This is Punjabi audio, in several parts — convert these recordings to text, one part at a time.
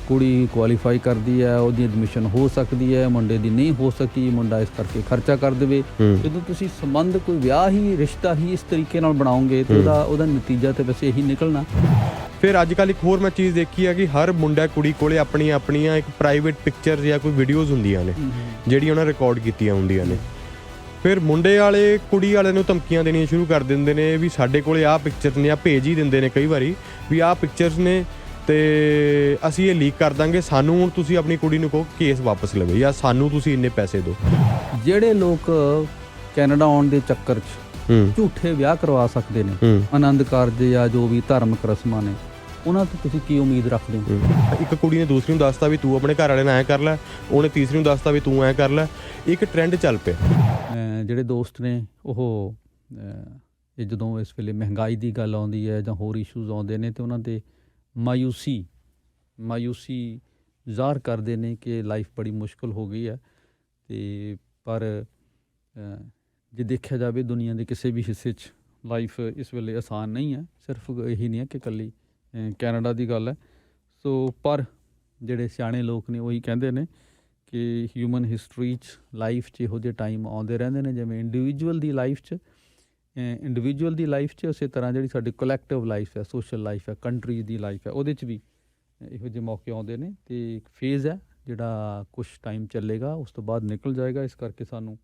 ਕੁੜੀ ਕੁਆਲੀਫਾਈ ਕਰਦੀ ਹੈ, ਉਹਦੀ ਐਡਮਿਸ਼ਨ ਹੋ ਸਕਦੀ ਹੈ, ਮੁੰਡੇ ਦੀ ਨਹੀਂ ਹੋ ਸਕੀ, ਮੁੰਡਾ ਇਸ ਕਰਕੇ ਖਰਚਾ ਕਰ ਦੇਵੇ। ਜਦੋਂ ਤੁਸੀਂ ਸੰਬੰਧ ਕੋਈ ਵਿਆਹ ਹੀ ਰਿਸ਼ਤਾ ਹੀ ਇਸ ਤਰੀਕੇ ਨਾਲ ਬਣਾਓਗੇ ਤਾਂ ਉਹਦਾ ਨਤੀਜਾ ਤਾਂ ਵੈਸੇ ਇਹੀ ਨਿਕਲਣਾ। ਫਿਰ ਅੱਜ ਕੱਲ੍ਹ ਇੱਕ ਹੋਰ ਮੈਂ ਚੀਜ਼ ਦੇਖੀ ਹੈ ਕਿ ਹਰ ਮੁੰਡਾ ਕੁੜੀ ਕੋਲੇ ਆਪਣੀਆਂ ਇੱਕ ਪ੍ਰਾਈਵੇਟ ਪਿਕਚਰ ਜਾਂ ਕੋਈ ਵੀਡੀਓਜ਼ ਹੁੰਦੀਆਂ ਨੇ ਜਿਹੜੀਆਂ ਉਹਨਾਂ ਰਿਕਾਰਡ ਕੀਤੀਆਂ ਹੁੰਦੀਆਂ ਨੇ। ਫਿਰ ਮੁੰਡੇ ਵਾਲੇ ਕੁੜੀ ਵਾਲੇ ਨੂੰ ਧਮਕੀਆਂ ਦੇਣੀਆਂ ਸ਼ੁਰੂ ਕਰ ਦਿੰਦੇ ਨੇ ਵੀ ਸਾਡੇ ਕੋਲੇ ਆਹ ਪਿਕਚਰ ਨੇ, ਜਾਂ ਭੇਜ ਹੀ ਦਿੰਦੇ ਨੇ ਕਈ ਵਾਰੀ ਵੀ ਆਹ ਪਿਕਚਰਸ ਨੇ ਅਤੇ ਅਸੀਂ ਇਹ ਲੀਕ ਕਰ ਦਾਂਗੇ, ਸਾਨੂੰ ਹੁਣ ਤੁਸੀਂ ਆਪਣੀ ਕੁੜੀ ਨੂੰ ਕਹੋ ਕੇਸ ਵਾਪਸ ਲਵੇ ਜਾਂ ਸਾਨੂੰ ਤੁਸੀਂ ਇੰਨੇ ਪੈਸੇ ਦਿਓ। ਜਿਹੜੇ ਲੋਕ ਕੈਨੇਡਾ ਆਉਣ ਦੇ ਚੱਕਰ 'ਚ ਝੂਠੇ ਵਿਆਹ ਕਰਵਾ ਸਕਦੇ ਨੇ, ਆਨੰਦ ਕਾਰਜ ਜਾਂ ਜੋ ਵੀ ਧਾਰਮਿਕ ਰਸਮਾਂ ਨੇ, ਉਹਨਾਂ ਤੋਂ ਤੁਸੀਂ ਕੀ ਉਮੀਦ ਰੱਖਦੇ ਹੋ? ਇੱਕ ਕੁੜੀ ਨੇ ਦੂਸਰੀ ਨੂੰ ਦੱਸਤਾ ਵੀ ਤੂੰ ਆਪਣੇ ਘਰ ਵਾਲੇ ਨਾਲ ਐਂ ਕਰ ਲੈ, ਉਹਨੇ ਤੀਸਰੀ ਨੂੰ ਦੱਸਤਾ ਵੀ ਤੂੰ ਐਂ ਕਰ ਲੈ। ਇੱਕ ਟਰੈਂਡ ਚੱਲ ਪਿਆ। ਜਿਹੜੇ ਦੋਸਤ ਨੇ ਉਹ ਇਹ ਜਦੋਂ ਇਸ ਵੇਲੇ ਮਹਿੰਗਾਈ ਦੀ ਗੱਲ ਆਉਂਦੀ ਹੈ ਜਾਂ ਹੋਰ ਇਸ਼ੂਜ਼ ਆਉਂਦੇ ਨੇ ਤਾਂ ਉਹਨਾਂ 'ਤੇ ਮਾਯੂਸੀ ਜ਼ਾਹਰ ਕਰਦੇ ਨੇ ਕਿ ਲਾਈਫ ਬੜੀ ਮੁਸ਼ਕਿਲ ਹੋ ਗਈ ਹੈ। ਅਤੇ ਪਰ ਜੇ ਦੇਖਿਆ ਜਾਵੇ ਦੁਨੀਆ ਦੇ ਕਿਸੇ ਵੀ ਹਿੱਸੇ 'ਚ ਲਾਈਫ ਇਸ ਵੇਲੇ ਆਸਾਨ ਨਹੀਂ ਹੈ। ਸਿਰਫ ਇਹੀ ਨਹੀਂ ਹੈ ਕਿ ਇਕੱਲੀ ਕੈਨੇਡਾ ਦੀ ਗੱਲ ਹੈ। ਸੋ ਪਰ ਜਿਹੜੇ ਸਿਆਣੇ ਲੋਕ ਨੇ ਉਹੀ ਕਹਿੰਦੇ ਨੇ ਕਿ ਹਿਊਮਨ ਹਿਸਟਰੀ 'ਚ ਲਾਈਫ 'ਚ ਇਹੋ ਜਿਹੇ ਟਾਈਮ ਆਉਂਦੇ ਰਹਿੰਦੇ ਨੇ, ਜਿਵੇਂ ਇੰਡੀਵਿਜੂਅਲ ਦੀ ਲਾਈਫ 'ਚ ਉਸੇ ਤਰ੍ਹਾਂ ਜਿਹੜੀ ਸਾਡੀ ਕਲੈਕਟਿਵ ਲਾਈਫ ਹੈ, ਸੋਸ਼ਲ ਲਾਈਫ ਹੈ, ਕੰਟਰੀ ਦੀ ਲਾਈਫ ਹੈ, ਉਹਦੇ 'ਚ ਵੀ ਇਹੋ ਜਿਹੇ ਮੌਕੇ ਆਉਂਦੇ ਨੇ। ਅਤੇ ਇੱਕ ਫੇਜ਼ ਹੈ ਜਿਹੜਾ ਕੁਛ ਟਾਈਮ ਚੱਲੇਗਾ, ਉਸ ਤੋਂ ਬਾਅਦ ਨਿਕਲ ਜਾਏਗਾ। ਇਸ ਕਰਕੇ ਸਾਨੂੰ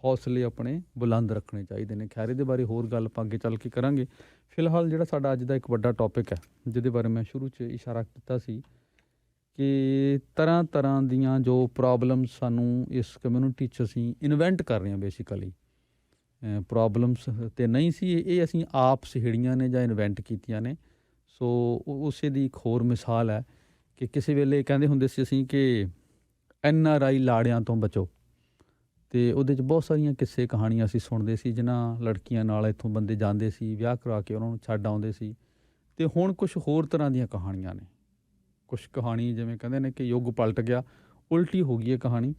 ਹੌਸਲੇ ਆਪਣੇ ਬੁਲੰਦ ਰੱਖਣੇ ਚਾਹੀਦੇ ਨੇ। ਖੈਰ ਇਹਦੇ ਬਾਰੇ ਹੋਰ ਗੱਲ ਆਪਾਂ ਅੱਗੇ ਚੱਲ ਕੇ ਕਰਾਂਗੇ। ਫਿਲਹਾਲ ਜਿਹੜਾ ਸਾਡਾ ਅੱਜ ਦਾ ਇੱਕ ਵੱਡਾ ਟੌਪਿਕ ਹੈ, ਜਿਹਦੇ ਬਾਰੇ ਮੈਂ ਸ਼ੁਰੂ 'ਚ ਇਸ਼ਾਰਾ ਕੀਤਾ ਸੀ ਕਿ ਤਰ੍ਹਾਂ ਦੀਆਂ ਜੋ ਪ੍ਰੋਬਲਮਸ ਸਾਨੂੰ ਇਸ ਕਮਿਊਨਿਟੀ 'ਚ ਅਸੀਂ ਇਨਵੈਂਟ ਕਰ ਰਹੇ ਹਾਂ। ਬੇਸਿਕਲੀ ਪ੍ਰੋਬਲਮਸ ਤਾਂ ਨਹੀਂ ਸੀ, ਇਹ ਅਸੀਂ ਆਪ ਸਹੇੜੀਆਂ ਨੇ ਜਾਂ ਇਨਵੈਂਟ ਕੀਤੀਆਂ ਨੇ। ਸੋ ਉਸੇ ਦੀ ਇੱਕ ਹੋਰ ਮਿਸਾਲ ਹੈ ਕਿ ਕਿਸੇ ਵੇਲੇ ਕਹਿੰਦੇ ਹੁੰਦੇ ਸੀ ਅਸੀਂ ਕਿ NRI ਲਾੜਿਆਂ ਤੋਂ ਬਚੋ, ਅਤੇ ਉਹਦੇ 'ਚ ਬਹੁਤ ਸਾਰੀਆਂ ਕਿੱਸੇ ਕਹਾਣੀਆਂ ਅਸੀਂ ਸੁਣਦੇ ਸੀ ਜਿਨ੍ਹਾਂ ਲੜਕੀਆਂ ਨਾਲ ਇੱਥੋਂ ਬੰਦੇ ਜਾਂਦੇ ਸੀ, ਵਿਆਹ ਕਰਾ ਕੇ ਉਹਨਾਂ ਨੂੰ ਛੱਡ ਆਉਂਦੇ ਸੀ। ਅਤੇ ਹੁਣ ਕੁਛ ਹੋਰ ਤਰ੍ਹਾਂ ਦੀਆਂ ਕਹਾਣੀਆਂ ਨੇ। ਕੁਛ ਕਹਾਣੀ ਜਿਵੇਂ ਕਹਿੰਦੇ ਨੇ ਕਿ ਯੁੱਗ ਪਲਟ ਗਿਆ, ਉਲਟੀ ਹੋ ਗਈ ਹੈ ਕਹਾਣੀ।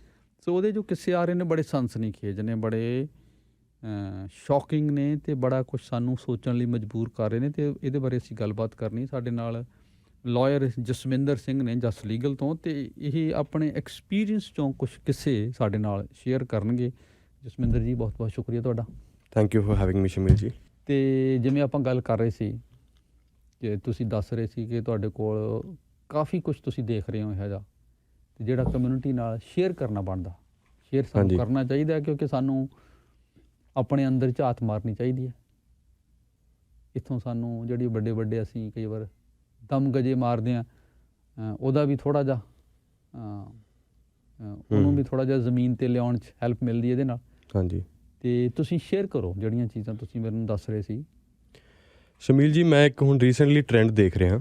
ਸੋ ਉਹਦੇ ਜੋ ਕਿੱਸੇ ਆ ਰਹੇ ਨੇ ਬੜੇ ਸਨਸਨੀਖੇਜ਼ ਨੇ, ਬੜੇ ਸ਼ੌਕਿੰਗ ਨੇ, ਅਤੇ ਬੜਾ ਕੁਛ ਸਾਨੂੰ ਸੋਚਣ ਲਈ ਮਜਬੂਰ ਕਰ ਰਹੇ ਨੇ। ਅਤੇ ਇਹਦੇ ਬਾਰੇ ਅਸੀਂ ਗੱਲਬਾਤ ਕਰਨੀ। ਸਾਡੇ ਨਾਲ ਲਾਇਰ ਜਸਵਿੰਦਰ ਸਿੰਘ ਨੇ ਜਸ ਲੀਗਲ ਤੋਂ, ਅਤੇ ਇਹ ਆਪਣੇ ਐਕਸਪੀਰੀਅੰਸ 'ਚੋਂ ਕੁਛ ਕਿੱਸੇ ਸਾਡੇ ਨਾਲ ਸ਼ੇਅਰ ਕਰਨਗੇ। ਜਸਵਿੰਦਰ ਜੀ, ਬਹੁਤ ਬਹੁਤ ਸ਼ੁਕਰੀਆ ਤੁਹਾਡਾ। Thank you for having me Shamil ji. ਅਤੇ ਜਿਵੇਂ ਆਪਾਂ ਗੱਲ ਕਰ ਰਹੇ ਸੀ ਕਿ ਤੁਸੀਂ ਦੱਸ ਰਹੇ ਸੀ ਕਿ ਤੁਹਾਡੇ ਕੋਲ ਕਾਫੀ ਕੁਛ ਤੁਸੀਂ ਦੇਖ ਰਹੇ ਹੋ ਇਹੋ ਜਿਹਾ, ਅਤੇ ਜਿਹੜਾ ਕਮਿਊਨਿਟੀ ਨਾਲ ਸ਼ੇਅਰ ਕਰਨਾ ਬਣਦਾ, ਸ਼ੇਅਰ ਸਾਨੂੰ ਕਰਨਾ ਚਾਹੀਦਾ, ਕਿਉਂਕਿ ਸਾਨੂੰ ਆਪਣੇ ਅੰਦਰ ਝਾਤ ਮਾਰਨੀ ਚਾਹੀਦੀ ਹੈ। ਇੱਥੋਂ ਸਾਨੂੰ ਜਿਹੜੀ ਵੱਡੇ ਅਸੀਂ ਕਈ ਵਾਰ ਦਮ ਗਜੇ ਮਾਰਦੇ ਹਾਂ, ਉਹਦਾ ਵੀ ਥੋੜ੍ਹਾ ਜਿਹਾ ਉਹਨੂੰ ਵੀ ਥੋੜ੍ਹਾ ਜਿਹਾ ਜ਼ਮੀਨ 'ਤੇ ਲਿਆਉਣ 'ਚ ਹੈਲਪ ਮਿਲਦੀ ਇਹਦੇ ਨਾਲ। ਹਾਂਜੀ। ਅਤੇ ਤੁਸੀਂ ਸ਼ੇਅਰ ਕਰੋ ਜਿਹੜੀਆਂ ਚੀਜ਼ਾਂ ਤੁਸੀਂ ਮੈਨੂੰ ਦੱਸ ਰਹੇ ਸੀ। ਸ਼ਮੀਲ ਜੀ, ਮੈਂ ਇੱਕ ਹੁਣ ਰੀਸੈਂਟਲੀ ਟਰੈਂਡ ਦੇਖ ਰਿਹਾ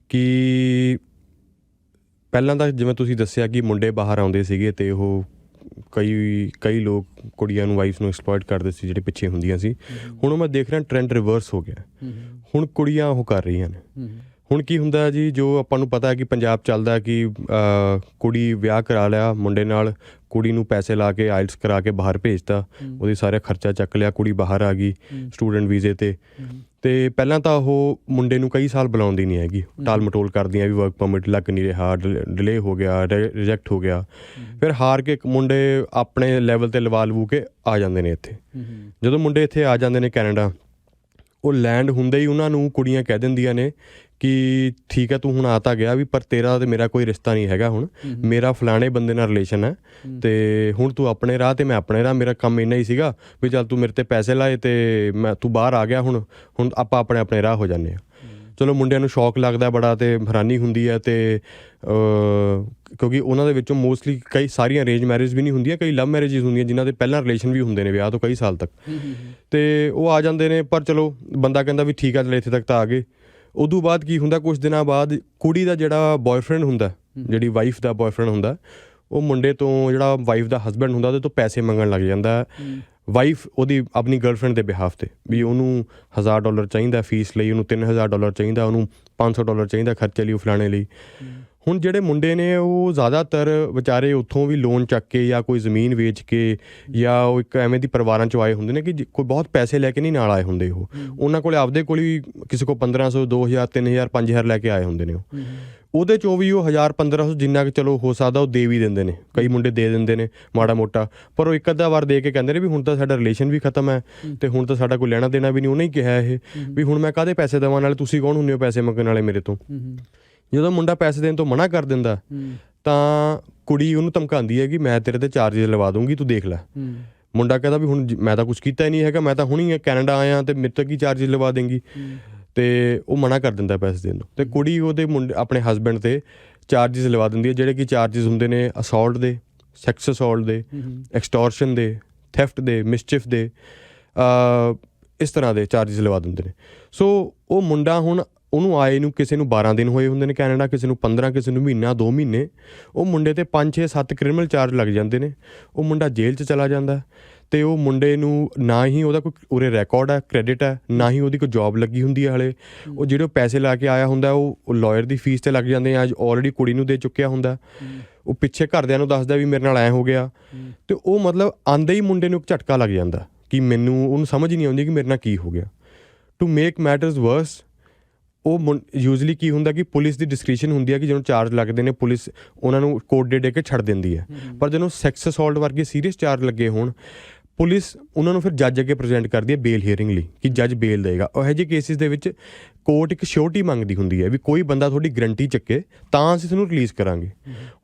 ਕਿ ਪਹਿਲਾਂ ਤਾਂ ਜਿਵੇਂ ਤੁਸੀਂ ਦੱਸਿਆ ਕਿ ਮੁੰਡੇ ਬਾਹਰ ਆਉਂਦੇ ਸੀਗੇ ਅਤੇ ਉਹ ਕਈ ਲੋਕ ਕੁੜੀਆਂ ਨੂੰ, ਵਾਈਫ ਨੂੰ ਐਕਸਪਲੋਇਟ ਕਰਦੇ ਸੀ ਜਿਹੜੇ ਪਿੱਛੇ ਹੁੰਦੀਆਂ ਸੀ। ਹੁਣ ਮੈਂ ਦੇਖ ਰਿਹਾ ਟਰੈਂਡ ਰਿਵਰਸ ਹੋ ਗਿਆ। ਹੁਣ ਕੁੜੀਆਂ ਉਹ ਕਰ ਰਹੀਆਂ ਨੇ। ਹੁਣ ਕੀ ਹੁੰਦਾ ਜੀ, ਜੋ ਆਪਾਂ ਨੂੰ ਪਤਾ ਹੈ ਕਿ ਪੰਜਾਬ ਚੱਲਦਾ ਕਿ ਕੁੜੀ ਵਿਆਹ ਕਰਾ ਲਿਆ ਮੁੰਡੇ ਨਾਲ, ਕੁੜੀ ਨੂੰ ਪੈਸੇ ਲਾ ਕੇ ਆਇਲਟਸ ਕਰਾ ਕੇ ਬਾਹਰ ਭੇਜਤਾ, ਉਹਦੀ ਸਾਰਾ ਖਰਚਾ ਚੱਕ ਲਿਆ, ਕੁੜੀ ਬਾਹਰ ਆ ਗਈ ਸਟੂਡੈਂਟ ਵੀਜ਼ੇ 'ਤੇ। ਅਤੇ ਪਹਿਲਾਂ ਤਾਂ ਉਹ ਮੁੰਡੇ ਨੂੰ ਕਈ ਸਾਲ ਬੁਲਾਉਂਦੀ ਨਹੀਂ ਹੈਗੀ, ਟਾਲ ਮਟੋਲ ਕਰਦੀਆਂ ਵੀ ਵਰਕ ਪਰਮਿਟ ਲੱਗ ਨਹੀਂ ਰਿਹਾ, ਡਿਲੇ ਹੋ ਗਿਆ, ਰਿਜੈਕਟ ਹੋ ਗਿਆ। ਫਿਰ ਹਾਰ ਕੇ ਮੁੰਡੇ ਆਪਣੇ ਲੈਵਲ 'ਤੇ ਲਵਾ ਲਵੂ ਕੇ ਆ ਜਾਂਦੇ ਨੇ ਇੱਥੇ। ਜਦੋਂ ਮੁੰਡੇ ਇੱਥੇ ਆ ਜਾਂਦੇ ਨੇ ਕੈਨੇਡਾ, ਉਹ ਲੈਂਡ ਹੁੰਦੇ ਹੀ ਉਹਨਾਂ ਨੂੰ ਕੁੜੀਆਂ ਕਹਿ ਦਿੰਦੀਆਂ ਨੇ ਕਿ ਠੀਕ ਹੈ ਤੂੰ ਹੁਣ ਆ ਤਾਂ ਗਿਆ ਵੀ, ਪਰ ਤੇਰਾ ਅਤੇ ਮੇਰਾ ਕੋਈ ਰਿਸ਼ਤਾ ਨਹੀਂ ਹੈਗਾ, ਹੁਣ ਮੇਰਾ ਫਲਾਣੇ ਬੰਦੇ ਨਾਲ ਰਿਲੇਸ਼ਨ ਹੈ, ਅਤੇ ਹੁਣ ਤੂੰ ਆਪਣੇ ਰਾਹ ਅਤੇ ਮੈਂ ਆਪਣੇ ਰਾਹ, ਮੇਰਾ ਕੰਮ ਇੰਨਾ ਹੀ ਸੀਗਾ ਵੀ ਚੱਲ ਤੂੰ ਮੇਰੇ 'ਤੇ ਪੈਸੇ ਲਾਏ ਅਤੇ ਤੂੰ ਬਾਹਰ ਆ ਗਿਆ, ਹੁਣ ਆਪਾਂ ਆਪਣੇ ਰਾਹ ਹੋ ਜਾਂਦੇ ਹਾਂ। ਚਲੋ ਮੁੰਡਿਆਂ ਨੂੰ ਸ਼ੌਕ ਲੱਗਦਾ ਬੜਾ ਅਤੇ ਹੈਰਾਨੀ ਹੁੰਦੀ ਹੈ, ਅਤੇ ਕਿਉਂਕਿ ਉਹਨਾਂ ਦੇ ਵਿੱਚੋਂ ਮੋਸਟਲੀ ਸਾਰੀਆਂ ਅਰੇਂਜ ਮੈਰਿਜ ਵੀ ਨਹੀਂ ਹੁੰਦੀਆਂ, ਕਈ ਲਵ ਮੈਰਿਜਿਸ ਹੁੰਦੀਆਂ ਜਿਨ੍ਹਾਂ ਦੇ ਪਹਿਲਾਂ ਰਿਲੇਸ਼ਨ ਵੀ ਹੁੰਦੇ ਨੇ ਵਿਆਹ ਤੋਂ ਕਈ ਸਾਲ ਤੱਕ, ਅਤੇ ਉਹ ਆ ਜਾਂਦੇ ਨੇ। ਪਰ ਚਲੋ ਬੰਦਾ ਕਹਿੰਦਾ ਵੀ ਠੀਕ ਆ, ਚਲ ਇੱਥੇ ਤੱਕ ਤਾਂ ਆ ਗਏ। ਉਦੋਂ ਬਾਅਦ ਕੀ ਹੁੰਦਾ, ਕੁਛ ਦਿਨਾਂ ਬਾਅਦ ਕੁੜੀ ਦਾ ਜਿਹੜਾ ਬੋਆਏਫਰੈਂਡ ਹੁੰਦਾ, ਜਿਹੜੀ ਵਾਈਫ ਦਾ ਬੋਆਏਫਰੈਂਡ ਹੁੰਦਾ, ਉਹ ਮੁੰਡੇ ਤੋਂ, ਜਿਹੜਾ ਵਾਈਫ ਦਾ ਹਸਬੈਂਡ ਹੁੰਦਾ, ਉਹਦੇ ਤੋਂ ਪੈਸੇ ਮੰਗਣ ਲੱਗ ਜਾਂਦਾ। ਵਾਈਫ ਉਹਦੀ ਆਪਣੀ ਗਰਲਫਰੈਂਡ ਦੇ ਬਿਹਾਫ 'ਤੇ ਵੀ ਉਹਨੂੰ $1000 ਚਾਹੀਦਾ ਫੀਸ ਲਈ, ਉਹਨੂੰ $3000 ਚਾਹੀਦਾ, ਉਹਨੂੰ $500 ਚਾਹੀਦਾ ਖਰਚੇ ਲਈ, ਉਹ ਫਲਾਣੇ ਲਈ। ਹੁਣ ਜਿਹੜੇ ਮੁੰਡੇ ਨੇ ਉਹ ਜ਼ਿਆਦਾਤਰ ਵਿਚਾਰੇ ਉੱਥੋਂ ਵੀ ਲੋਨ ਚੱਕ ਕੇ ਜਾਂ ਕੋਈ ਜ਼ਮੀਨ ਵੇਚ ਕੇ, ਜਾਂ ਉਹ ਇੱਕ ਐਵੇਂ ਦੀ ਪਰਿਵਾਰਾਂ 'ਚੋਂ ਆਏ ਹੁੰਦੇ ਨੇ ਕਿ ਕੋਈ ਬਹੁਤ ਪੈਸੇ ਲੈ ਕੇ ਨਹੀਂ ਨਾਲ ਆਏ ਹੁੰਦੇ। ਉਹਨਾਂ ਕੋਲ ਆਪਦੇ ਕੋਲ ਹੀ ਕਿਸੇ ਕੋਲ 1500, 2000, 3000, 5000 ਲੈ ਕੇ ਆਏ ਹੁੰਦੇ ਨੇ। ਉਹਦੇ 'ਚੋਂ ਵੀ ਉਹ 1000-1500 ਜਿੰਨਾ ਕਿ ਚਲੋ ਹੋ ਸਕਦਾ ਉਹ ਦੇ ਵੀ ਦਿੰਦੇ ਨੇ, ਕਈ ਮੁੰਡੇ ਦੇ ਦਿੰਦੇ ਨੇ ਮਾੜਾ ਮੋਟਾ, ਪਰ ਉਹ ਇੱਕ ਅੱਧਾ ਵਾਰ ਦੇ ਕੇ ਕਹਿੰਦੇ ਨੇ ਵੀ ਹੁਣ ਤਾਂ ਸਾਡਾ ਰਿਲੇਸ਼ਨ ਵੀ ਖਤਮ ਹੈ ਤੇ ਹੁਣ ਤਾਂ ਸਾਡਾ ਕੋਈ ਲੈਣਾ ਦੇਣਾ ਵੀ ਨਹੀਂ। ਉਹਨੇ ਹੀ ਕਿਹਾ ਇਹ ਵੀ ਹੁਣ ਮੈਂ ਕਾਹਦੇ ਪੈਸੇ ਦੇਵਾਂ, ਨਾਲੇ ਤੁਸੀਂ ਕੌਣ ਹੁੰਦੇ ਹੋ ਪੈਸੇ ਮੰਗਣ ਵਾਲੇ ਮੇਰੇ ਤੋਂ। ਜਦੋਂ ਮੁੰਡਾ ਪੈਸੇ ਦੇਣ ਤੋਂ ਮਨਾ ਕਰ ਦਿੰਦਾ ਤਾਂ ਕੁੜੀ ਉਹਨੂੰ ਧਮਕਾਉਂਦੀ ਹੈ ਕਿ ਮੈਂ ਤੇਰੇ ਤੇ ਚਾਰਜਿਸ ਲਵਾ ਦੂੰਗੀ, ਤੂੰ ਦੇਖ ਲੈ। ਮੁੰਡਾ ਕਹਿੰਦਾ ਵੀ ਹੁਣ ਮੈਂ ਤਾਂ ਕੁਛ ਕੀਤਾ ਹੀ ਨਹੀਂ ਹੈਗਾ, ਮੈਂ ਤਾਂ ਹੁਣੀ ਕੈਨੇਡਾ ਆਇਆ ਤੇ ਮੇਰੇ ਤੋਂ ਕੀ ਚਾਰਜਿਸ ਲਵਾ ਦੇਂਗੀ, ਤੇ ਉਹ ਮਨਾ ਕਰ ਦਿੰਦਾ ਪੈਸੇ ਦੇਣ ਤੋਂ। ਤੇ ਕੁੜੀ ਉਹਦੇ ਮੁੰਡੇ ਆਪਣੇ ਹਸਬੈਂਡ ਤੇ ਚਾਰਜਿਸ ਲਵਾ ਦਿੰਦੀ ਹੈ, ਜਿਹੜੇ ਕਿ ਚਾਰਜਿਸ ਹੁੰਦੇ ਨੇ ਅਸੌਲਟ ਦੇ, ਸੈਕਸ ਅਸੌਲਟ ਦੇ, ਐਕਸਟੋਰਸ਼ਨ ਦੇ, ਥੈਫਟ ਦੇ, ਮਿਸਚਿਫ ਦੇ, ਇਸ ਤਰ੍ਹਾਂ ਦੇ ਚਾਰਜਿਸ ਲਵਾ ਦਿੰਦੇ ਨੇ। ਸੋ ਉਹ ਮੁੰਡਾ ਹੁਣ ਉਹਨੂੰ ਆਏ ਨੂੰ ਕਿਸੇ ਨੂੰ 12 ਦਿਨ ਹੋਏ ਹੁੰਦੇ ਨੇ ਕੈਨੇਡਾ, ਕਿਸੇ ਨੂੰ 15, ਕਿਸੇ ਨੂੰ ਮਹੀਨਾ 2 ਮਹੀਨੇ। ਉਹ ਮੁੰਡੇ ਤੇ 5-6-7 ਕ੍ਰਿਮੀਨਲ ਚਾਰਜ ਲੱਗ ਜਾਂਦੇ ਨੇ। ਉਹ ਮੁੰਡਾ ਜੇਲ੍ਹ 'ਚ ਚਲਾ ਜਾਂਦਾ ਤੇ ਉਹ ਮੁੰਡੇ ਨੂੰ ਨਾ ਹੀ ਉਹਦਾ ਕੋਈ ਉਰੇ ਰਿਕਾਰਡ ਹੈ, ਕ੍ਰੈਡਿਟ ਹੈ, ਨਾ ਹੀ ਉਹਦੀ ਕੋਈ ਜੋਬ ਲੱਗੀ ਹੁੰਦੀ ਹੈ ਹਲੇ। ਉਹ ਜਿਹੜੇ ਪੈਸੇ ਲਾ ਕੇ ਆਇਆ ਹੁੰਦਾ ਉਹ ਲਾਇਰ ਦੀ ਫੀਸ 'ਤੇ ਲੱਗ ਜਾਂਦੇ ਆ, ਅੱਜ ਆਲਰੇਡੀ ਕੁੜੀ ਨੂੰ ਦੇ ਚੁੱਕਿਆ ਹੁੰਦਾ। ਉਹ ਪਿੱਛੇ ਘਰਦਿਆਂ ਨੂੰ ਦੱਸਦਾ ਵੀ ਮੇਰੇ ਨਾਲ ਐਂ ਹੋ ਗਿਆ, ਤੇ ਉਹ ਮਤਲਬ ਆਉਂਦੇ ਹੀ ਮੁੰਡੇ ਨੂੰ ਇੱਕ ਝਟਕਾ ਲੱਗ ਜਾਂਦਾ ਕਿ ਮੈਨੂੰ ਉਹਨੂੰ ਸਮਝ ਨਹੀਂ ਆਉਂਦੀ ਕਿ ਮੇਰੇ ਨਾਲ ਕੀ ਹੋ ਗਿਆ। ਟੂ ਮੇਕ ਮੈਟਰਸ ਵਰਸ, ਉਹ ਯੂਜ਼ਲੀ ਕੀ ਹੁੰਦਾ ਕਿ ਪੁਲਿਸ ਦੀ ਡਿਸਕ੍ਰਿਸ਼ਨ ਹੁੰਦੀ ਹੈ ਕਿ ਜਦੋਂ ਚਾਰਜ ਲੱਗਦੇ ਨੇ ਪੁਲਿਸ ਉਹਨਾਂ ਨੂੰ ਕੋਡ ਦੇ ਕੇ ਛੱਡ ਦਿੰਦੀ ਹੈ, ਪਰ ਜਦੋਂ ਸੈਕਸ ਅਸੌਲਟ ਵਰਗੇ ਸੀਰੀਅਸ ਚਾਰਜ ਲੱਗੇ ਹੋਣ ਪੁਲਿਸ ਉਹਨਾਂ ਨੂੰ ਫਿਰ ਜੱਜ ਅੱਗੇ ਪ੍ਰੈਜ਼ੈਂਟ ਕਰਦੀ ਹੈ ਬੇਲ ਹੀਅਰਿੰਗ ਲਈ ਕਿ ਜੱਜ ਬੇਲ ਦੇਗਾ। ਇਹੋ ਜਿਹੇ ਕੇਸਿਸ ਦੇ ਵਿੱਚ ਕੋਰਟ ਇੱਕ ਸ਼ੋਰਟੀ ਮੰਗਦੀ ਹੁੰਦੀ ਹੈ ਵੀ ਕੋਈ ਬੰਦਾ ਤੁਹਾਡੀ ਗਰੰਟੀ ਚੱਕੇ ਤਾਂ ਅਸੀਂ ਤੁਹਾਨੂੰ ਰਿਲੀਜ਼ ਕਰਾਂਗੇ।